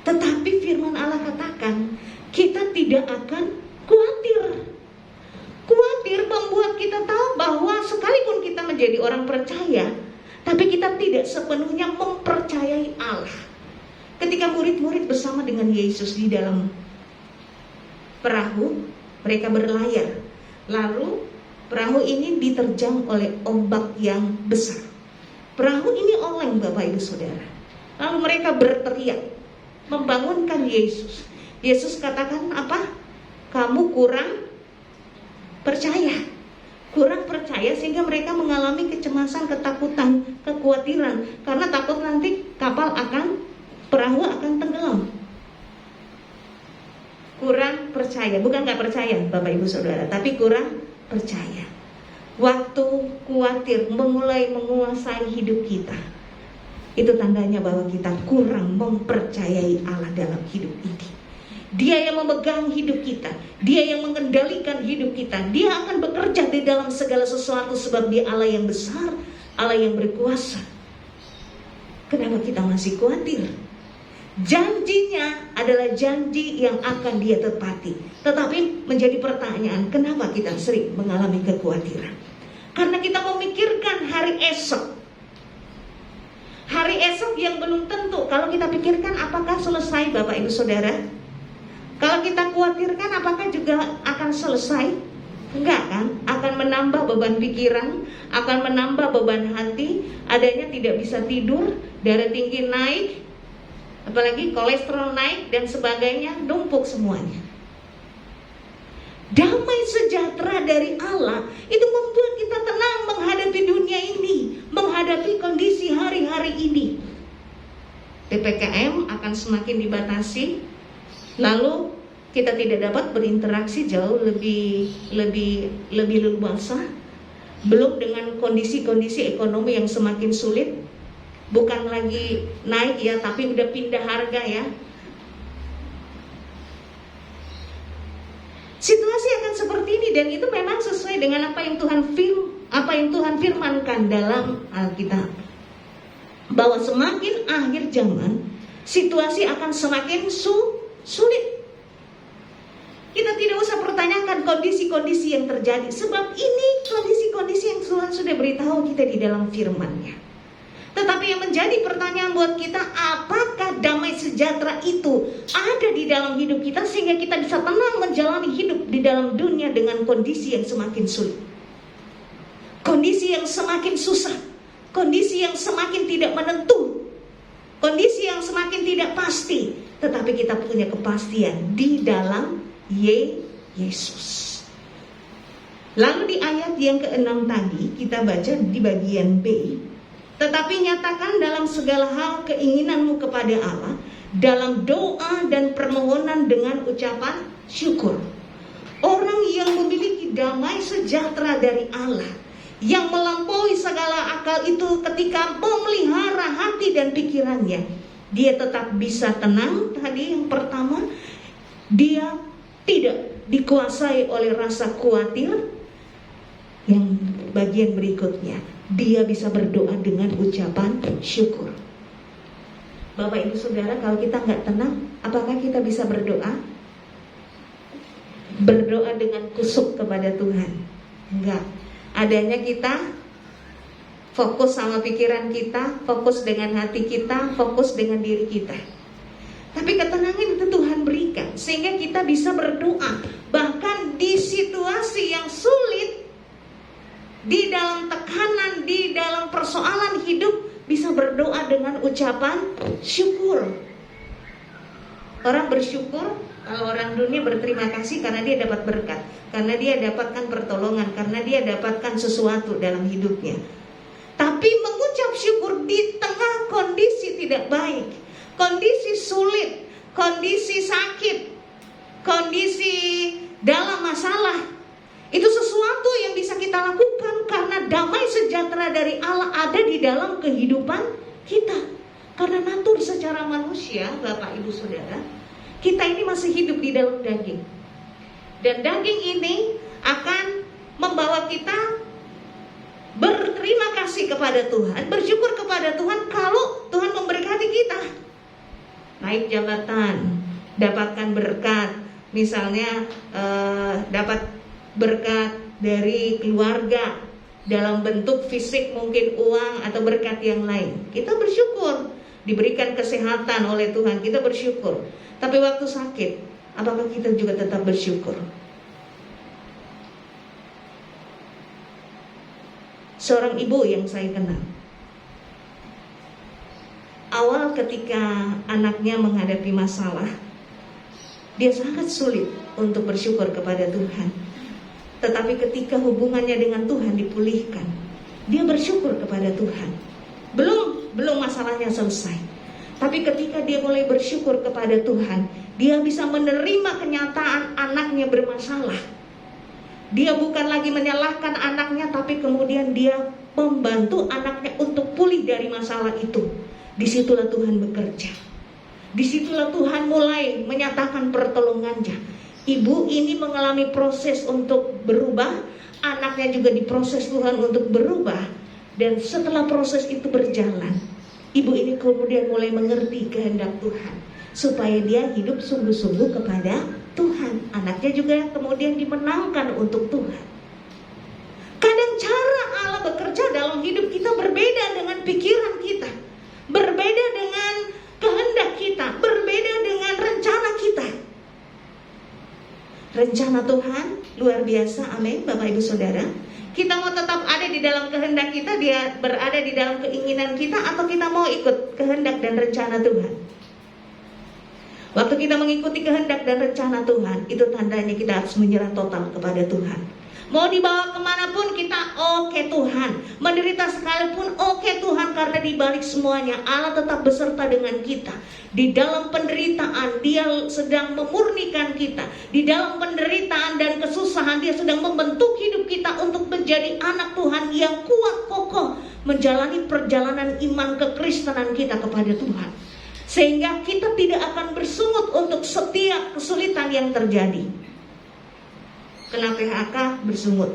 Tetapi firman Allah katakan, kita tidak akan khawatir. Khawatir membuat kita tahu bahwa sekalipun kita menjadi orang percaya, tapi kita tidak sepenuhnya mempercayai Allah. Ketika murid-murid bersama dengan Yesus di dalam perahu, mereka berlayar. Lalu perahu ini diterjang oleh ombak yang besar. Perahu ini oleng, Bapak Ibu Saudara. Lalu mereka berteriak, membangunkan Yesus. Yesus katakan apa? Kamu kurang percaya. Kurang percaya sehingga mereka mengalami kecemasan, ketakutan, kekhawatiran. Karena takut nanti perahu akan tenggelam. Kurang percaya, bukan gak percaya Bapak Ibu Saudara, tapi kurang percaya. Waktu khawatir mulai menguasai hidup kita, itu tandanya bahwa kita kurang mempercayai Allah dalam hidup ini. Dia yang memegang hidup kita, Dia yang mengendalikan hidup kita. Dia akan bekerja di dalam segala sesuatu sebab Dia Allah yang besar, Allah yang berkuasa. Kenapa kita masih khawatir? Janjinya adalah janji yang akan Dia tepati. Tetapi menjadi pertanyaan, kenapa kita sering mengalami kekhawatiran? Karena kita memikirkan hari esok. Hari esok yang belum tentu. Kalau kita pikirkan apakah selesai Bapak Ibu Saudara? Kalau kita khawatirkan apakah juga akan selesai? Enggak kan? Akan menambah beban pikiran, akan menambah beban hati. Adanya tidak bisa tidur, darah tinggi naik, apalagi kolesterol naik dan sebagainya, numpuk semuanya. Damai sejahtera dari Allah itu membuat kita tenang menghadapi dunia ini, menghadapi kondisi hari-hari ini. PPKM akan semakin dibatasi, lalu kita tidak dapat berinteraksi jauh lebih leluasa. Belum dengan kondisi-kondisi ekonomi yang semakin sulit, bukan lagi naik ya, tapi udah pindah harga ya. Situasi akan seperti ini dan itu memang sesuai dengan apa yang Tuhan firmankan dalam Alkitab. Bahwa semakin akhir zaman, situasi akan semakin sulit. Kita tidak usah pertanyakan kondisi-kondisi yang terjadi, sebab ini kondisi-kondisi yang Tuhan sudah beritahu kita di dalam firman-Nya. Tetapi yang menjadi pertanyaan buat kita, apakah damai sejahtera itu ada di dalam hidup kita sehingga kita bisa tenang menjalani hidup di dalam dunia dengan kondisi yang semakin sulit, kondisi yang semakin susah, kondisi yang semakin tidak menentu, kondisi yang semakin tidak pasti. Tetapi kita punya kepastian di dalam Yesus. Lalu di ayat yang ke-6 tadi kita baca di bagian B, tetapi nyatakan dalam segala hal keinginanmu kepada Allah dalam doa dan permohonan dengan ucapan syukur. Orang yang memiliki damai sejahtera dari Allah yang melampaui segala akal itu, ketika memelihara hati dan pikirannya, dia tetap bisa tenang. Tadi yang pertama, dia tidak dikuasai oleh rasa khawatir. Yang bagian berikutnya, dia bisa berdoa dengan ucapan syukur. Bapak Ibu Saudara, kalau kita nggak tenang, apakah kita bisa berdoa? Berdoa dengan kusuk kepada Tuhan? Enggak. Adanya kita fokus sama pikiran kita, fokus dengan hati kita, fokus dengan diri kita. Tapi ketenangan itu Tuhan berikan sehingga kita bisa berdoa. Bahkan di situasi yang sulit, di dalam tekanan, di dalam persoalan hidup, bisa berdoa dengan ucapan syukur. Orang bersyukur, kalau orang dunia berterima kasih karena dia dapat berkat, karena dia dapatkan pertolongan, karena dia dapatkan sesuatu dalam hidupnya. Tapi mengucap syukur di tengah kondisi tidak baik, kondisi sulit, kondisi sakit, kondisi dalam masalah, itu sesuatu yang bisa kita lakukan karena damai sejahtera dari Allah ada di dalam kehidupan kita. Karena natur secara manusia, Bapak Ibu Saudara, kita ini masih hidup di dalam daging. Dan daging ini akan membawa kita berterima kasih kepada Tuhan, bersyukur kepada Tuhan kalau Tuhan memberkati kita. Naik jabatan, dapatkan berkat, misalnya dapat berkat dari keluarga dalam bentuk fisik, mungkin uang atau berkat yang lain. Kita bersyukur, diberikan kesehatan oleh Tuhan, kita bersyukur. Tapi waktu sakit, apakah kita juga tetap bersyukur? Seorang ibu yang saya kenal, awal ketika anaknya menghadapi masalah, dia sangat sulit untuk bersyukur kepada Tuhan. Tetapi ketika hubungannya dengan Tuhan dipulihkan, dia bersyukur kepada Tuhan. Belum masalahnya selesai. Tapi ketika dia mulai bersyukur kepada Tuhan, dia bisa menerima kenyataan anaknya bermasalah. Dia bukan lagi menyalahkan anaknya, tapi kemudian dia membantu anaknya untuk pulih dari masalah itu. Disitulah Tuhan bekerja. Disitulah Tuhan mulai menyatakan pertolongannya. Ibu ini mengalami proses untuk berubah, anaknya juga diproses Tuhan untuk berubah. Dan setelah proses itu berjalan, ibu ini kemudian mulai mengerti kehendak Tuhan, supaya dia hidup sungguh-sungguh kepada Tuhan. Anaknya juga kemudian dimenangkan untuk Tuhan. Kadang cara Allah bekerja dalam hidup kita berbeda dengan pikiran kita, berbeda dengan kehendak kita, berbeda dengan rencana kita. Rencana Tuhan luar biasa, amin Bapak Ibu Saudara. Kita mau tetap ada di dalam kehendak kita, dia berada di dalam keinginan kita, atau kita mau ikut kehendak dan rencana Tuhan. Waktu kita mengikuti kehendak dan rencana Tuhan, itu tandanya kita harus menyerah total kepada Tuhan. Mau dibawa kemanapun kita oke Tuhan, menderita sekalipun oke Tuhan, karena di balik semuanya Allah tetap beserta dengan kita. Di dalam penderitaan Dia sedang memurnikan kita. Di dalam penderitaan dan kesusahan Dia sedang membentuk hidup kita untuk menjadi anak Tuhan yang kuat kokoh, menjalani perjalanan iman kekristenan kita kepada Tuhan, sehingga kita tidak akan bersungut untuk setiap kesulitan yang terjadi. Kena PHK bersungut,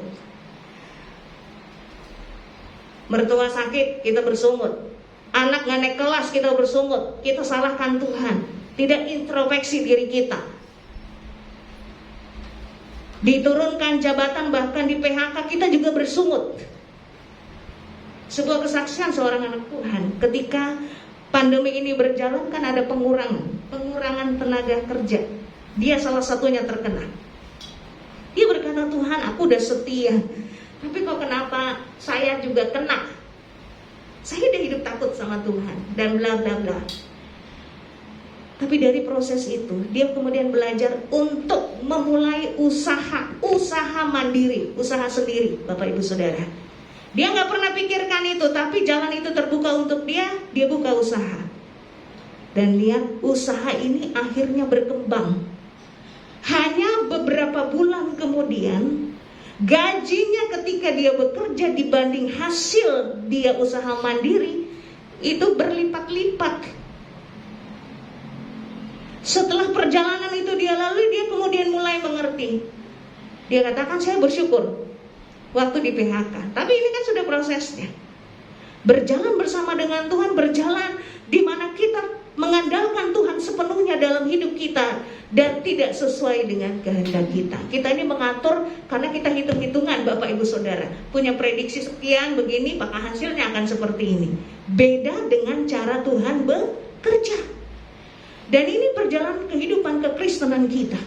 mertua sakit kita bersungut, anak gak naik kelas kita bersungut, kita salahkan Tuhan, tidak introspeksi diri kita. Diturunkan jabatan, bahkan di PHK kita juga bersungut. Sebuah kesaksian seorang anak Tuhan, ketika pandemi ini berjalan, kan ada pengurangan tenaga kerja. Dia salah satunya terkena. Dia berkata, Tuhan, aku udah setia, tapi kok kenapa saya juga kena? Saya udah hidup takut sama Tuhan dan bla bla bla. Tapi dari proses itu, dia kemudian belajar untuk memulai usaha mandiri, usaha sendiri, Bapak Ibu Saudara. Dia gak pernah pikirkan itu, tapi jalan itu terbuka untuk dia buka usaha. Dan lihat, usaha ini akhirnya berkembang. Hanya beberapa bulan kemudian, gajinya ketika dia bekerja dibanding hasil dia usaha mandiri itu berlipat-lipat. Setelah perjalanan itu dia lalui, dia kemudian mulai mengerti. Dia katakan, saya bersyukur waktu di PHK, tapi ini kan sudah prosesnya. Berjalan bersama dengan Tuhan, berjalan di mana kita mengandalkan Tuhan sepenuhnya dalam hidup kita dan tidak sesuai dengan kehendak kita. Kita ini mengatur karena kita hitung-hitungan, Bapak Ibu Saudara, punya prediksi sekian begini, maka hasilnya akan seperti ini. Beda dengan cara Tuhan bekerja. Dan ini perjalanan kehidupan kekristenan kita.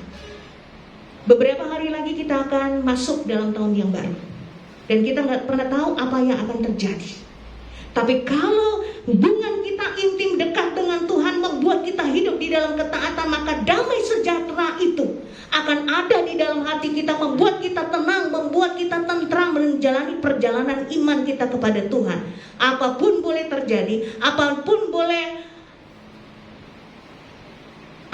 Beberapa hari lagi kita akan masuk dalam tahun yang baru, dan kita nggak pernah tahu apa yang akan terjadi. Tapi kalau hubungan kita intim dekat dengan Tuhan membuat kita hidup di dalam ketaatan, maka damai sejahtera itu akan ada di dalam hati kita, membuat kita tenang, membuat kita tentram menjalani perjalanan iman kita kepada Tuhan. Apapun boleh terjadi, apapun boleh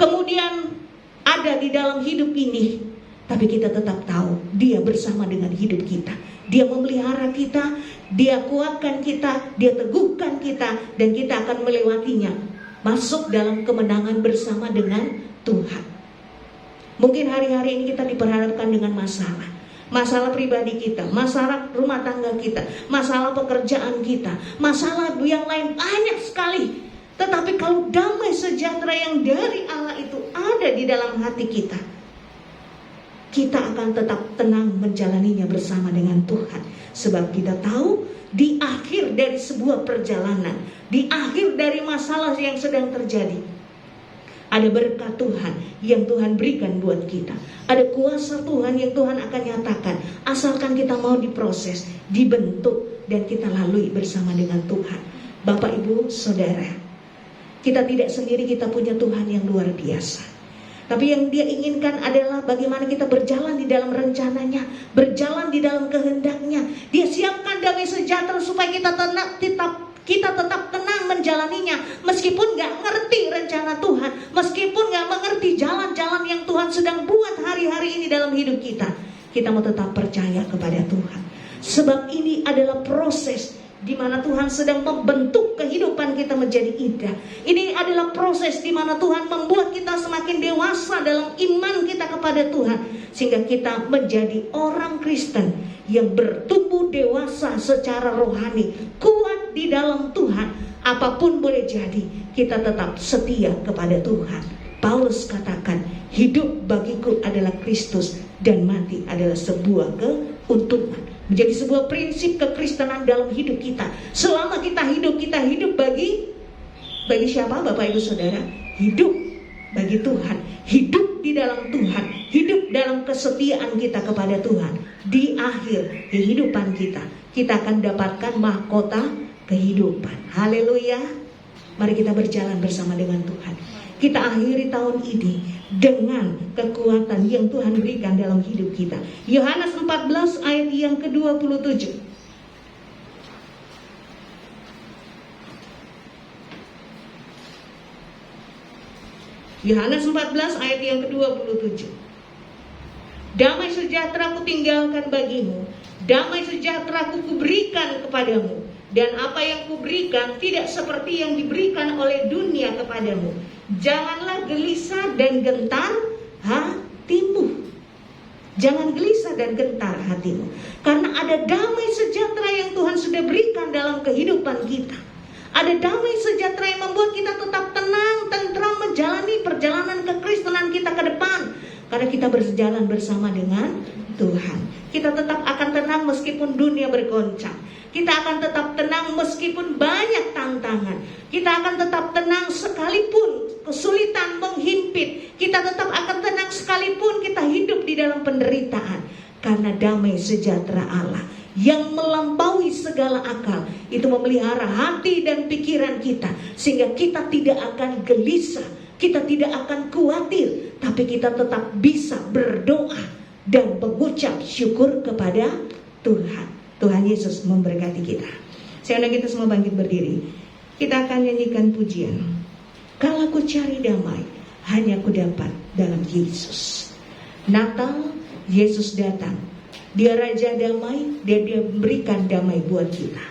kemudian ada di dalam hidup ini, tapi kita tetap tahu Dia bersama dengan hidup kita. Dia memelihara kita, Dia kuatkan kita, Dia teguhkan kita, dan kita akan melewatinya, masuk dalam kemenangan bersama dengan Tuhan. Mungkin hari-hari ini kita diperhadapkan dengan masalah pribadi kita, masalah rumah tangga kita, masalah pekerjaan kita, masalah yang lain banyak sekali. Tetapi kalau damai sejahtera yang dari Allah itu ada di dalam hati kita, kita akan tetap tenang menjalaninya bersama dengan Tuhan. Sebab kita tahu di akhir dari sebuah perjalanan, di akhir dari masalah yang sedang terjadi, ada berkat Tuhan yang Tuhan berikan buat kita. Ada kuasa Tuhan yang Tuhan akan nyatakan, asalkan kita mau diproses, dibentuk, dan kita lalui bersama dengan Tuhan. Bapak, Ibu, Saudara, kita tidak sendiri, kita punya Tuhan yang luar biasa. Tapi yang Dia inginkan adalah bagaimana kita berjalan di dalam rencananya, berjalan di dalam kehendaknya. Dia siapkan damai sejahtera supaya kita tetap tenang menjalaninya. Meskipun gak ngerti rencana Tuhan, meskipun gak mengerti jalan-jalan yang Tuhan sedang buat hari-hari ini dalam hidup kita, kita mau tetap percaya kepada Tuhan. Sebab ini adalah proses di mana Tuhan sedang membentuk kehidupan kita menjadi indah. Ini adalah proses di mana Tuhan membuat kita semakin dewasa dalam iman kita kepada Tuhan, sehingga kita menjadi orang Kristen yang bertumbuh dewasa secara rohani, kuat di dalam Tuhan. Apapun boleh jadi, kita tetap setia kepada Tuhan. Paulus katakan, hidup bagiku adalah Kristus dan mati adalah sebuah keuntungan. Menjadi sebuah prinsip kekristenan dalam hidup kita. Selama kita hidup bagi siapa, Bapak Ibu Saudara? Hidup bagi Tuhan, hidup di dalam Tuhan, hidup dalam kesetiaan kita kepada Tuhan. Di akhir kehidupan kita akan dapatkan mahkota kehidupan. Haleluya. Mari kita berjalan bersama dengan Tuhan. Kita akhiri tahun ini dengan kekuatan yang Tuhan berikan dalam hidup kita. Yohanes 14 ayat yang ke-27. Yohanes 14 ayat yang ke-27. Damai sejahtera ku tinggalkan bagimu, damai sejahtera ku kuberikan kepadamu, dan apa yang kuberikan tidak seperti yang diberikan oleh dunia kepadamu. Janganlah gelisah dan gentar hatimu. Jangan gelisah dan gentar hatimu, karena ada damai sejahtera yang Tuhan sudah berikan dalam kehidupan kita. Ada damai sejahtera yang membuat kita tetap tenang, tentram menjalani perjalanan kekristenan kita ke depan. Karena kita berjalan bersama dengan Tuhan. Kita tetap akan tenang meskipun dunia bergoncang. Kita akan tetap tenang meskipun banyak tantangan. Kita akan tetap tenang sekalipun kesulitan menghimpit. Kita tetap akan tenang sekalipun kita hidup di dalam penderitaan. Karena damai sejahtera Allah yang melampaui segala akal itu memelihara hati dan pikiran kita, sehingga kita tidak akan gelisah, kita tidak akan khawatir, tapi kita tetap bisa berdoa dan mengucap syukur kepada Tuhan. Tuhan Yesus memberkati kita. Saya undang kita semua bangkit berdiri. Kita akan nyanyikan pujian. Kalau ku cari damai, hanya ku dapat dalam Yesus. Natal, Yesus datang. Dia Raja Damai, dan Dia memberikan damai buat kita.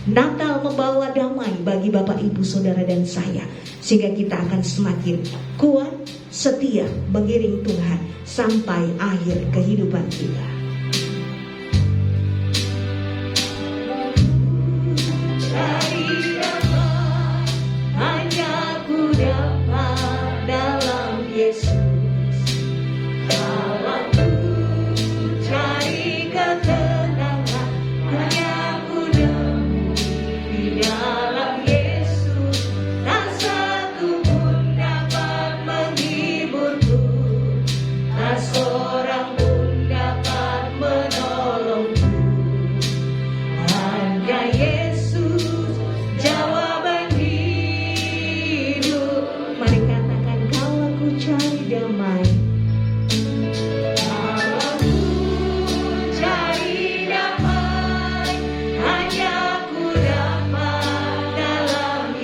Natal membawa damai bagi Bapak, Ibu, Saudara, dan saya, sehingga kita akan semakin kuat, setia, mengiring Tuhan sampai akhir kehidupan kita. Cari damai, hanya ku dapat dalam Yesus. Kalau ku cari ketenangan, hanya ku nemu di dalam Yesus. Tak satu pun dapat menghiburku, tak seorang pun dapat menolongku. Hanya Yesus jawaban hidup. Mari katakan, kalau ku cari damai,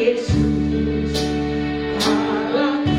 Yesus. Kalau ku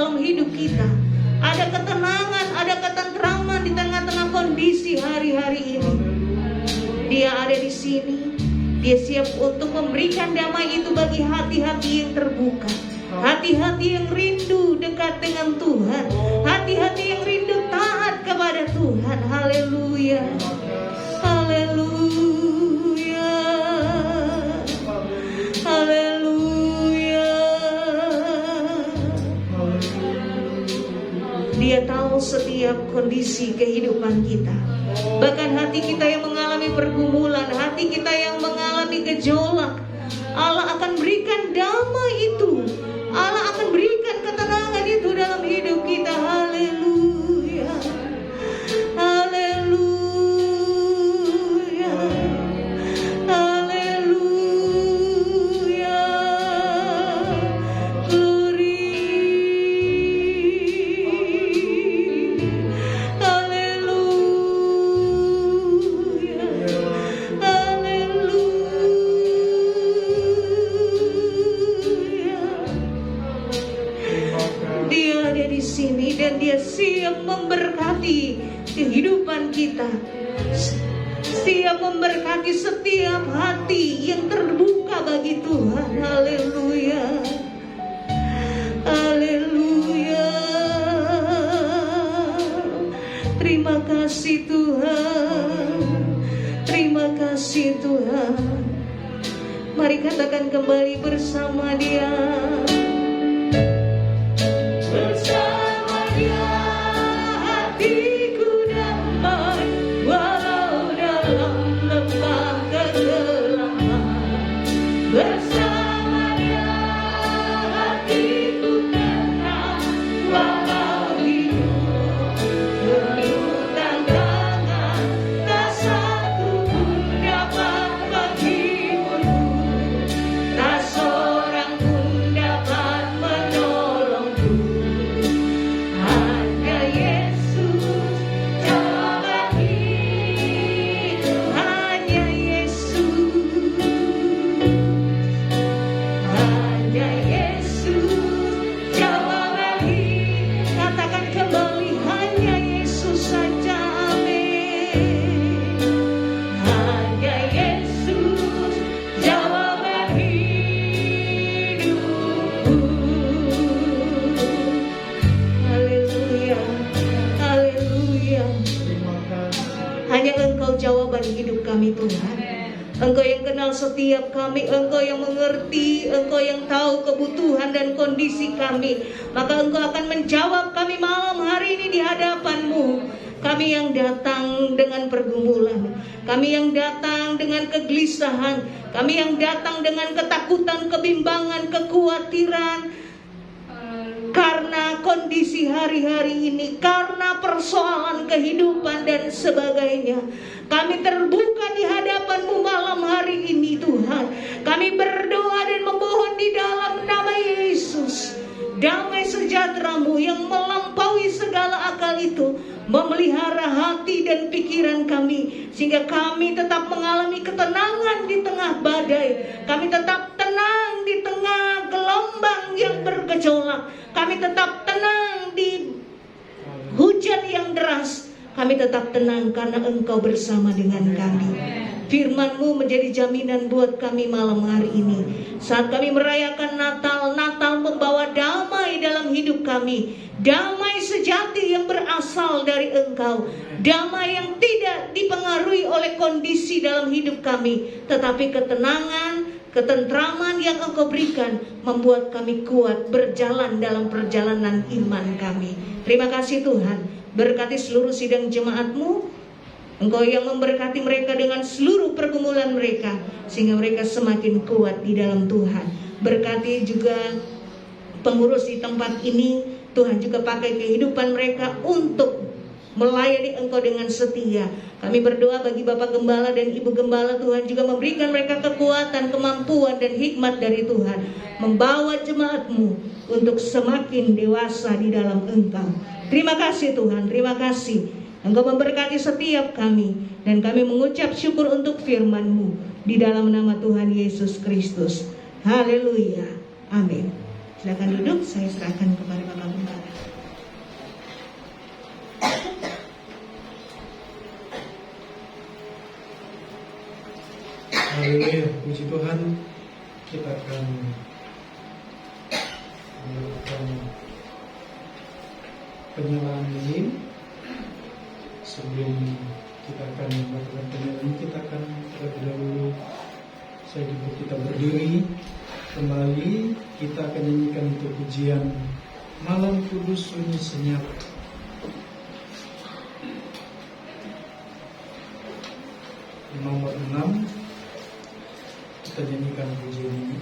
dalam hidup kita. Ada ketenangan, ada ketentraman di tengah-tengah kondisi hari-hari ini. Dia ada di sini. Dia siap untuk memberikan damai itu bagi hati-hati yang terbuka, hati-hati yang rindu dekat dengan Tuhan, hati-hati yang rindu taat kepada Tuhan. Haleluya, haleluya, haleluya. Dia tahu setiap kondisi kehidupan kita. Bahkan hati kita yang mengalami pergumulan, hati kita yang mengalami gejolak, Allah akan berikan damai itu. Allah akan berikan ketenangan itu dalam hidup kita. Haleluya, haleluya, haleluya. Glory, Dia ada di sini dan Dia siap memberkati kehidupan kita, siap memberkati setiap hati yang terbuka bagi Tuhan. Haleluya, haleluya. Terima kasih Tuhan, terima kasih Tuhan. Mari katakan kembali bersama Dia. Bersama Dia hatiku damai, walau dalam lembah kegelapan. Bersama Dia hatiku tenang, walau hidup penuh tantangan. Tak satu pun dapat menghiburku, tak seorang pun dapat menolongku. Hanya Yesus jawaban hidup, hanya Yesus, hanya Yesus jawaban hidup. Katakan kembali, hanya Yesus saja, amin. Hanya Yesus jawaban hidupku. Haleluya, haleluya. Hanya Engkau jawaban hidup kami Tuhan. Engkau yang kenal setiap kami, Engkau yang mengerti, Engkau yang tahu kebutuhan dan kondisi kami. Maka Engkau akan menjawab kami malam hari ini di hadapan-Mu. Kami yang datang dengan pergumulan, kami yang datang dengan kegelisahan, kami yang datang dengan ketakutan, kebimbangan, kekhawatiran, karena kondisi hari-hari ini, karena persoalan kehidupan dan sebagainya. Kami terbuka di hadapan-Mu malam hari ini Tuhan. Kami berdoa dan memohon di dalam nama Yesus. Damai sejahtera-Mu yang melampaui segala akal itu memelihara hati dan pikiran kami, sehingga kami tetap mengalami ketenangan di tengah badai. Kami tetap tenang di tengah gelombang yang bergejolak. Kami tetap tenang di hujan yang deras. Kami tetap tenang karena Engkau bersama dengan kami. Firman-Mu menjadi jaminan buat kami malam hari ini. Saat kami merayakan Natal, Natal membawa damai dalam hidup kami. Damai sejati yang berasal dari Engkau. Damai yang tidak dipengaruhi oleh kondisi dalam hidup kami, tetapi ketenangan, ketentraman yang Engkau berikan membuat kami kuat berjalan dalam perjalanan iman kami. Terima kasih Tuhan. Berkati seluruh sidang jemaat-Mu. Engkau yang memberkati mereka dengan seluruh pergumulan mereka, sehingga mereka semakin kuat di dalam Tuhan. Berkati juga pengurus di tempat ini. Tuhan juga pakai kehidupan mereka untuk melayani Engkau dengan setia. Kami berdoa bagi Bapak Gembala dan Ibu Gembala. Tuhan juga memberikan mereka kekuatan, kemampuan dan hikmat dari Tuhan, membawa jemaat-Mu untuk semakin dewasa di dalam Engkau. Terima kasih Tuhan, terima kasih. Engkau memberkati setiap kami, dan kami mengucap syukur untuk firman-Mu di dalam nama Tuhan Yesus Kristus. Haleluya, amin. Silakan duduk, saya serahkan kepada Bapak Gembala. Haleluya, puji Tuhan. Kita akan melakukan penyalaan lilin. Sebelum kita akan melakukan penyalaan, kita akan terlebih dahulu saya jemput kita berdiri kembali. Kita akan nyanyikan untuk pujian Malam Kudus Sunyi Senyap. Nomor 6 kita nyanyikan pujian ini.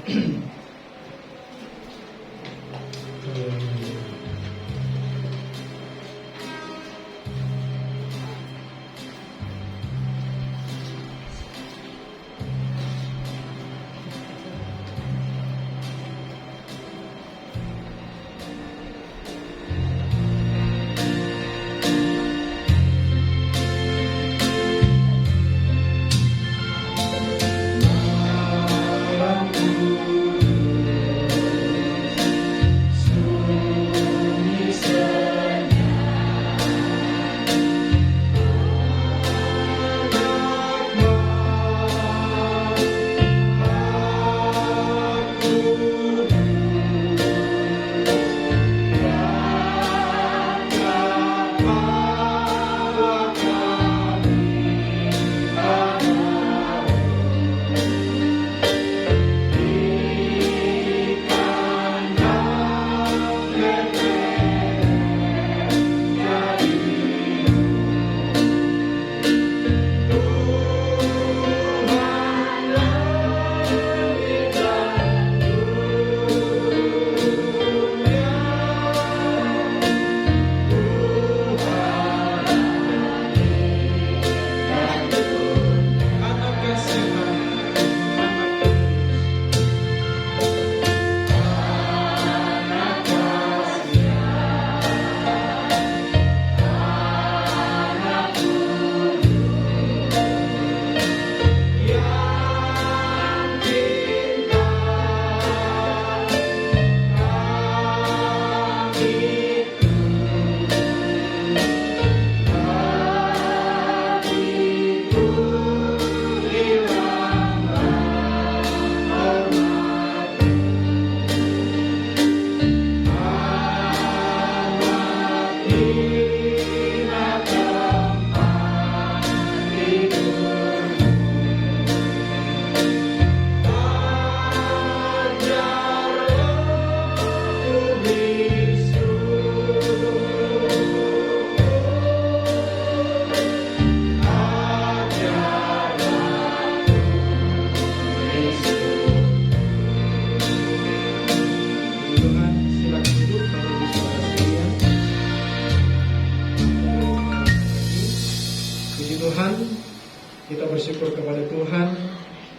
Kita bersyukur kepada Tuhan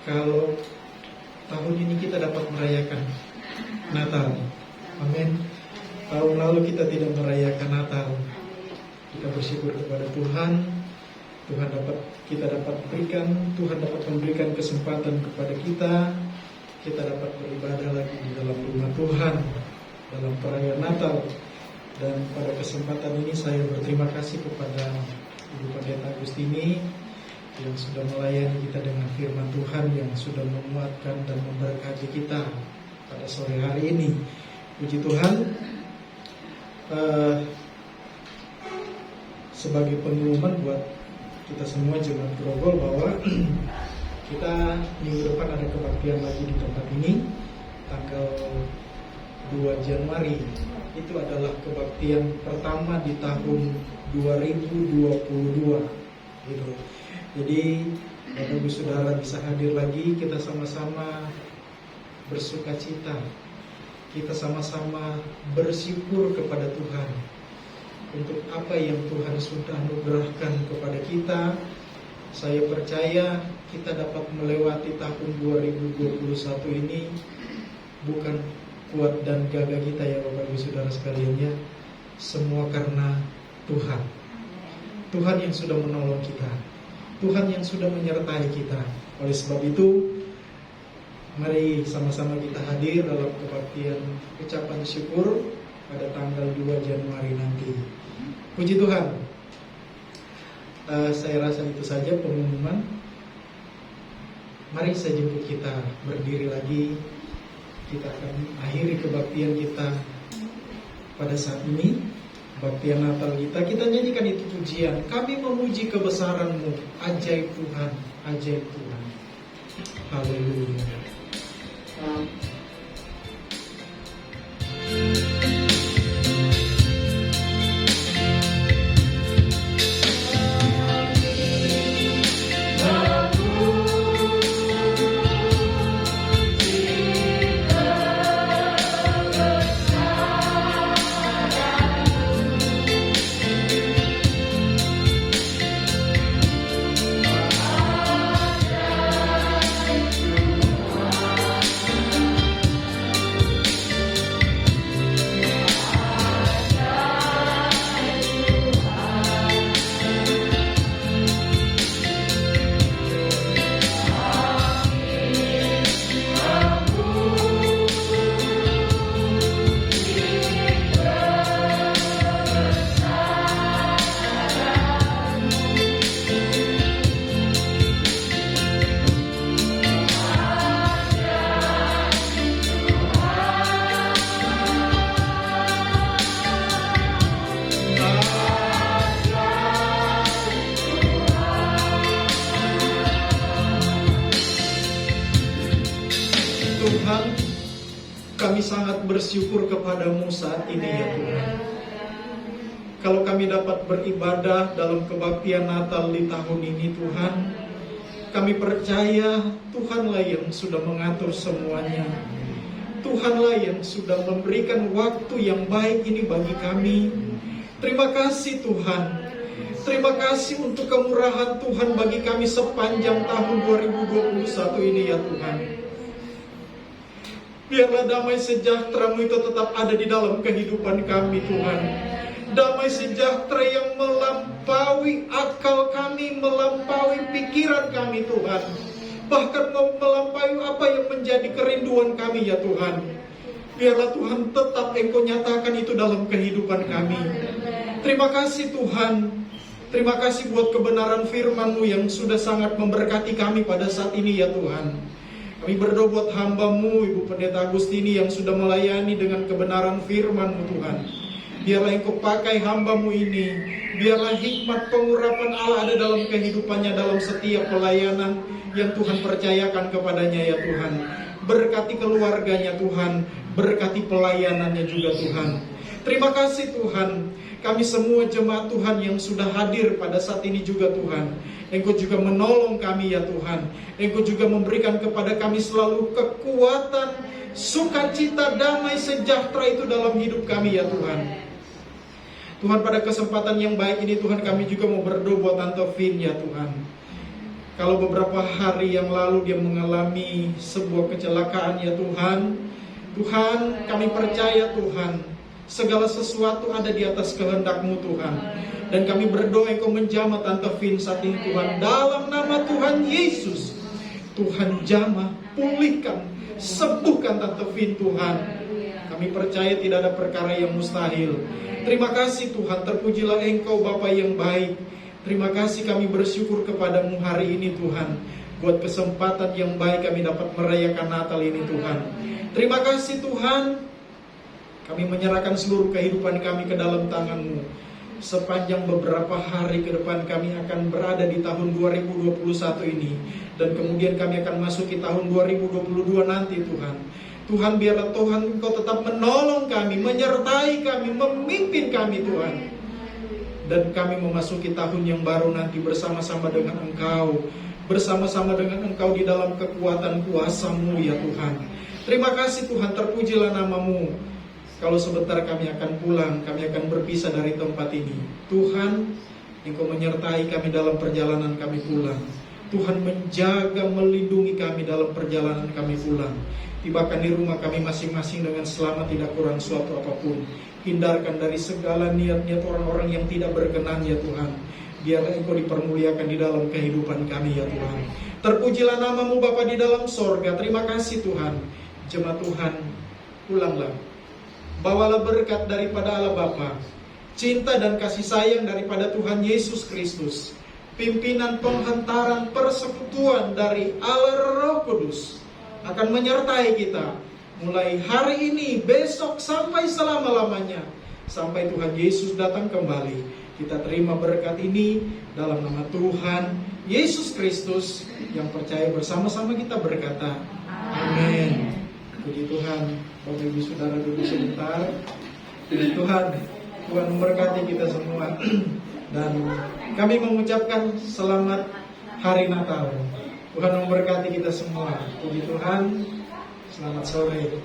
kalau tahun ini kita dapat merayakan Natal. Amin. Tahun lalu kita tidak merayakan Natal. Kita bersyukur kepada Tuhan. Kita dapat memberikan kesempatan kepada kita. Kita dapat beribadah lagi di dalam rumah Tuhan dalam perayaan Natal. Dan pada kesempatan ini saya berterima kasih kepada Ibu Pendeta Agustini yang sudah melayani kita dengan firman Tuhan, yang sudah menguatkan dan memberkati kita pada sore hari ini. Puji Tuhan. Sebagai pengumuman buat kita semua jemaat Grogol bahwa kita minggu depan ada kebaktian lagi di tempat ini tanggal 2 Januari. Itu adalah kebaktian pertama di tahun 2022 gitu. Jadi Bapak Ibu Saudara bisa hadir lagi, kita sama-sama bersuka cita, kita sama-sama bersyukur kepada Tuhan untuk apa yang Tuhan sudah anugerahkan kepada kita. Saya percaya kita dapat melewati tahun 2021 ini bukan kuat dan gagah kita ya Bapak Ibu Saudara sekalian ya. Semua karena Tuhan. Tuhan yang sudah menolong kita, Tuhan yang sudah menyertai kita. Oleh sebab itu, mari sama-sama kita hadir dalam kebaktian ucapan syukur pada tanggal 2 Januari nanti. Puji Tuhan. Saya rasa itu saja pengumuman. Mari saya jemput kita berdiri lagi. Kita akan akhiri kebaktian kita pada saat ini. Baktian Natal kita nyanyikan itu pujian. Kami memuji kebesaran-Mu, ajaib Tuhan, ajaib Tuhan. Haleluya. Tuhan, kami sangat bersyukur kepada-Mu saat ini ya Tuhan. Kalau kami dapat beribadah dalam kebaktian Natal di tahun ini Tuhan, kami percaya Tuhanlah yang sudah mengatur semuanya. Tuhanlah yang sudah memberikan waktu yang baik ini bagi kami. Terima kasih Tuhan. Terima kasih untuk kemurahan Tuhan bagi kami sepanjang tahun 2021 ini ya Tuhan. Biarlah damai sejahtera-Mu itu tetap ada di dalam kehidupan kami Tuhan. Damai sejahtera yang melampaui akal kami, melampaui pikiran kami Tuhan. Bahkan melampaui apa yang menjadi kerinduan kami ya Tuhan. Biarlah Tuhan tetap Engkau nyatakan itu dalam kehidupan kami. Terima kasih Tuhan. Terima kasih buat kebenaran firman-Mu yang sudah sangat memberkati kami pada saat ini ya Tuhan. Kami berdoa buat hamba-Mu, Ibu Pendeta Agustini yang sudah melayani dengan kebenaran firman-Mu Tuhan. Biarlah Engkau pakai hamba-Mu ini. Biarlah hikmat pengurapan Allah ada dalam kehidupannya dalam setiap pelayanan yang Tuhan percayakan kepadanya ya Tuhan. Berkati keluarganya Tuhan, berkati pelayanannya juga Tuhan. Terima kasih Tuhan. Kami semua jemaat Tuhan yang sudah hadir pada saat ini juga Tuhan. Engkau juga menolong kami ya Tuhan. Engkau juga memberikan kepada kami selalu kekuatan, sukacita, damai, sejahtera itu dalam hidup kami ya Tuhan. Tuhan, pada kesempatan yang baik ini Tuhan, kami juga mau berdoa buat Tante Vin ya Tuhan. Kalau beberapa hari yang lalu dia mengalami sebuah kecelakaan ya Tuhan. Tuhan, kami percaya Tuhan, segala sesuatu ada di atas kehendak-Mu Tuhan. Dan kami berdoa Engkau menjamah Tante Vin saat ini Tuhan. Dalam nama Tuhan Yesus, Tuhan jamah, pulihkan, sembuhkan Tante Vin Tuhan. Kami percaya tidak ada perkara yang mustahil. Terima kasih Tuhan, terpujilah Engkau Bapa yang baik. Terima kasih kami bersyukur kepada-Mu hari ini Tuhan. Buat kesempatan yang baik kami dapat merayakan Natal ini Tuhan. Terima kasih Tuhan. Kami menyerahkan seluruh kehidupan kami ke dalam tangan-Mu. Sepanjang beberapa hari ke depan kami akan berada di tahun 2021 ini. Dan kemudian kami akan masuki tahun 2022 nanti Tuhan. Tuhan, biarlah Tuhan Engkau tetap menolong kami, menyertai kami, memimpin kami Tuhan. Dan kami memasuki tahun yang baru nanti bersama-sama dengan Engkau. Bersama-sama dengan Engkau di dalam kekuatan kuasa-Mu ya Tuhan. Terima kasih Tuhan, terpujilah nama-Mu. Kalau sebentar kami akan pulang, kami akan berpisah dari tempat ini. Tuhan, Engkau menyertai kami dalam perjalanan kami pulang. Tuhan menjaga, melindungi kami dalam perjalanan kami pulang. Tibakan di rumah kami masing-masing dengan selamat, tidak kurang suatu apapun. Hindarkan dari segala niat-niat orang-orang yang tidak berkenan ya Tuhan. Biarlah Engkau dipermuliakan di dalam kehidupan kami ya Tuhan. Terpujilah nama-Mu Bapa di dalam sorga. Terima kasih Tuhan. Jemaat Tuhan, pulanglah. Bawalah berkat daripada Allah Bapa, cinta dan kasih sayang daripada Tuhan Yesus Kristus, pimpinan penghantaran persekutuan dari Allah Roh Kudus akan menyertai kita mulai hari ini, besok, sampai selama-lamanya, sampai Tuhan Yesus datang kembali. Kita terima berkat ini dalam nama Tuhan Yesus Kristus, yang percaya bersama-sama kita berkata amin. Puji Tuhan. Bapak Ibu Saudara duduk sebentar. Puji Tuhan, Tuhan memberkati kita semua. Dan kami mengucapkan selamat Hari Natal. Tuhan memberkati kita semua. Puji Tuhan. Selamat sore.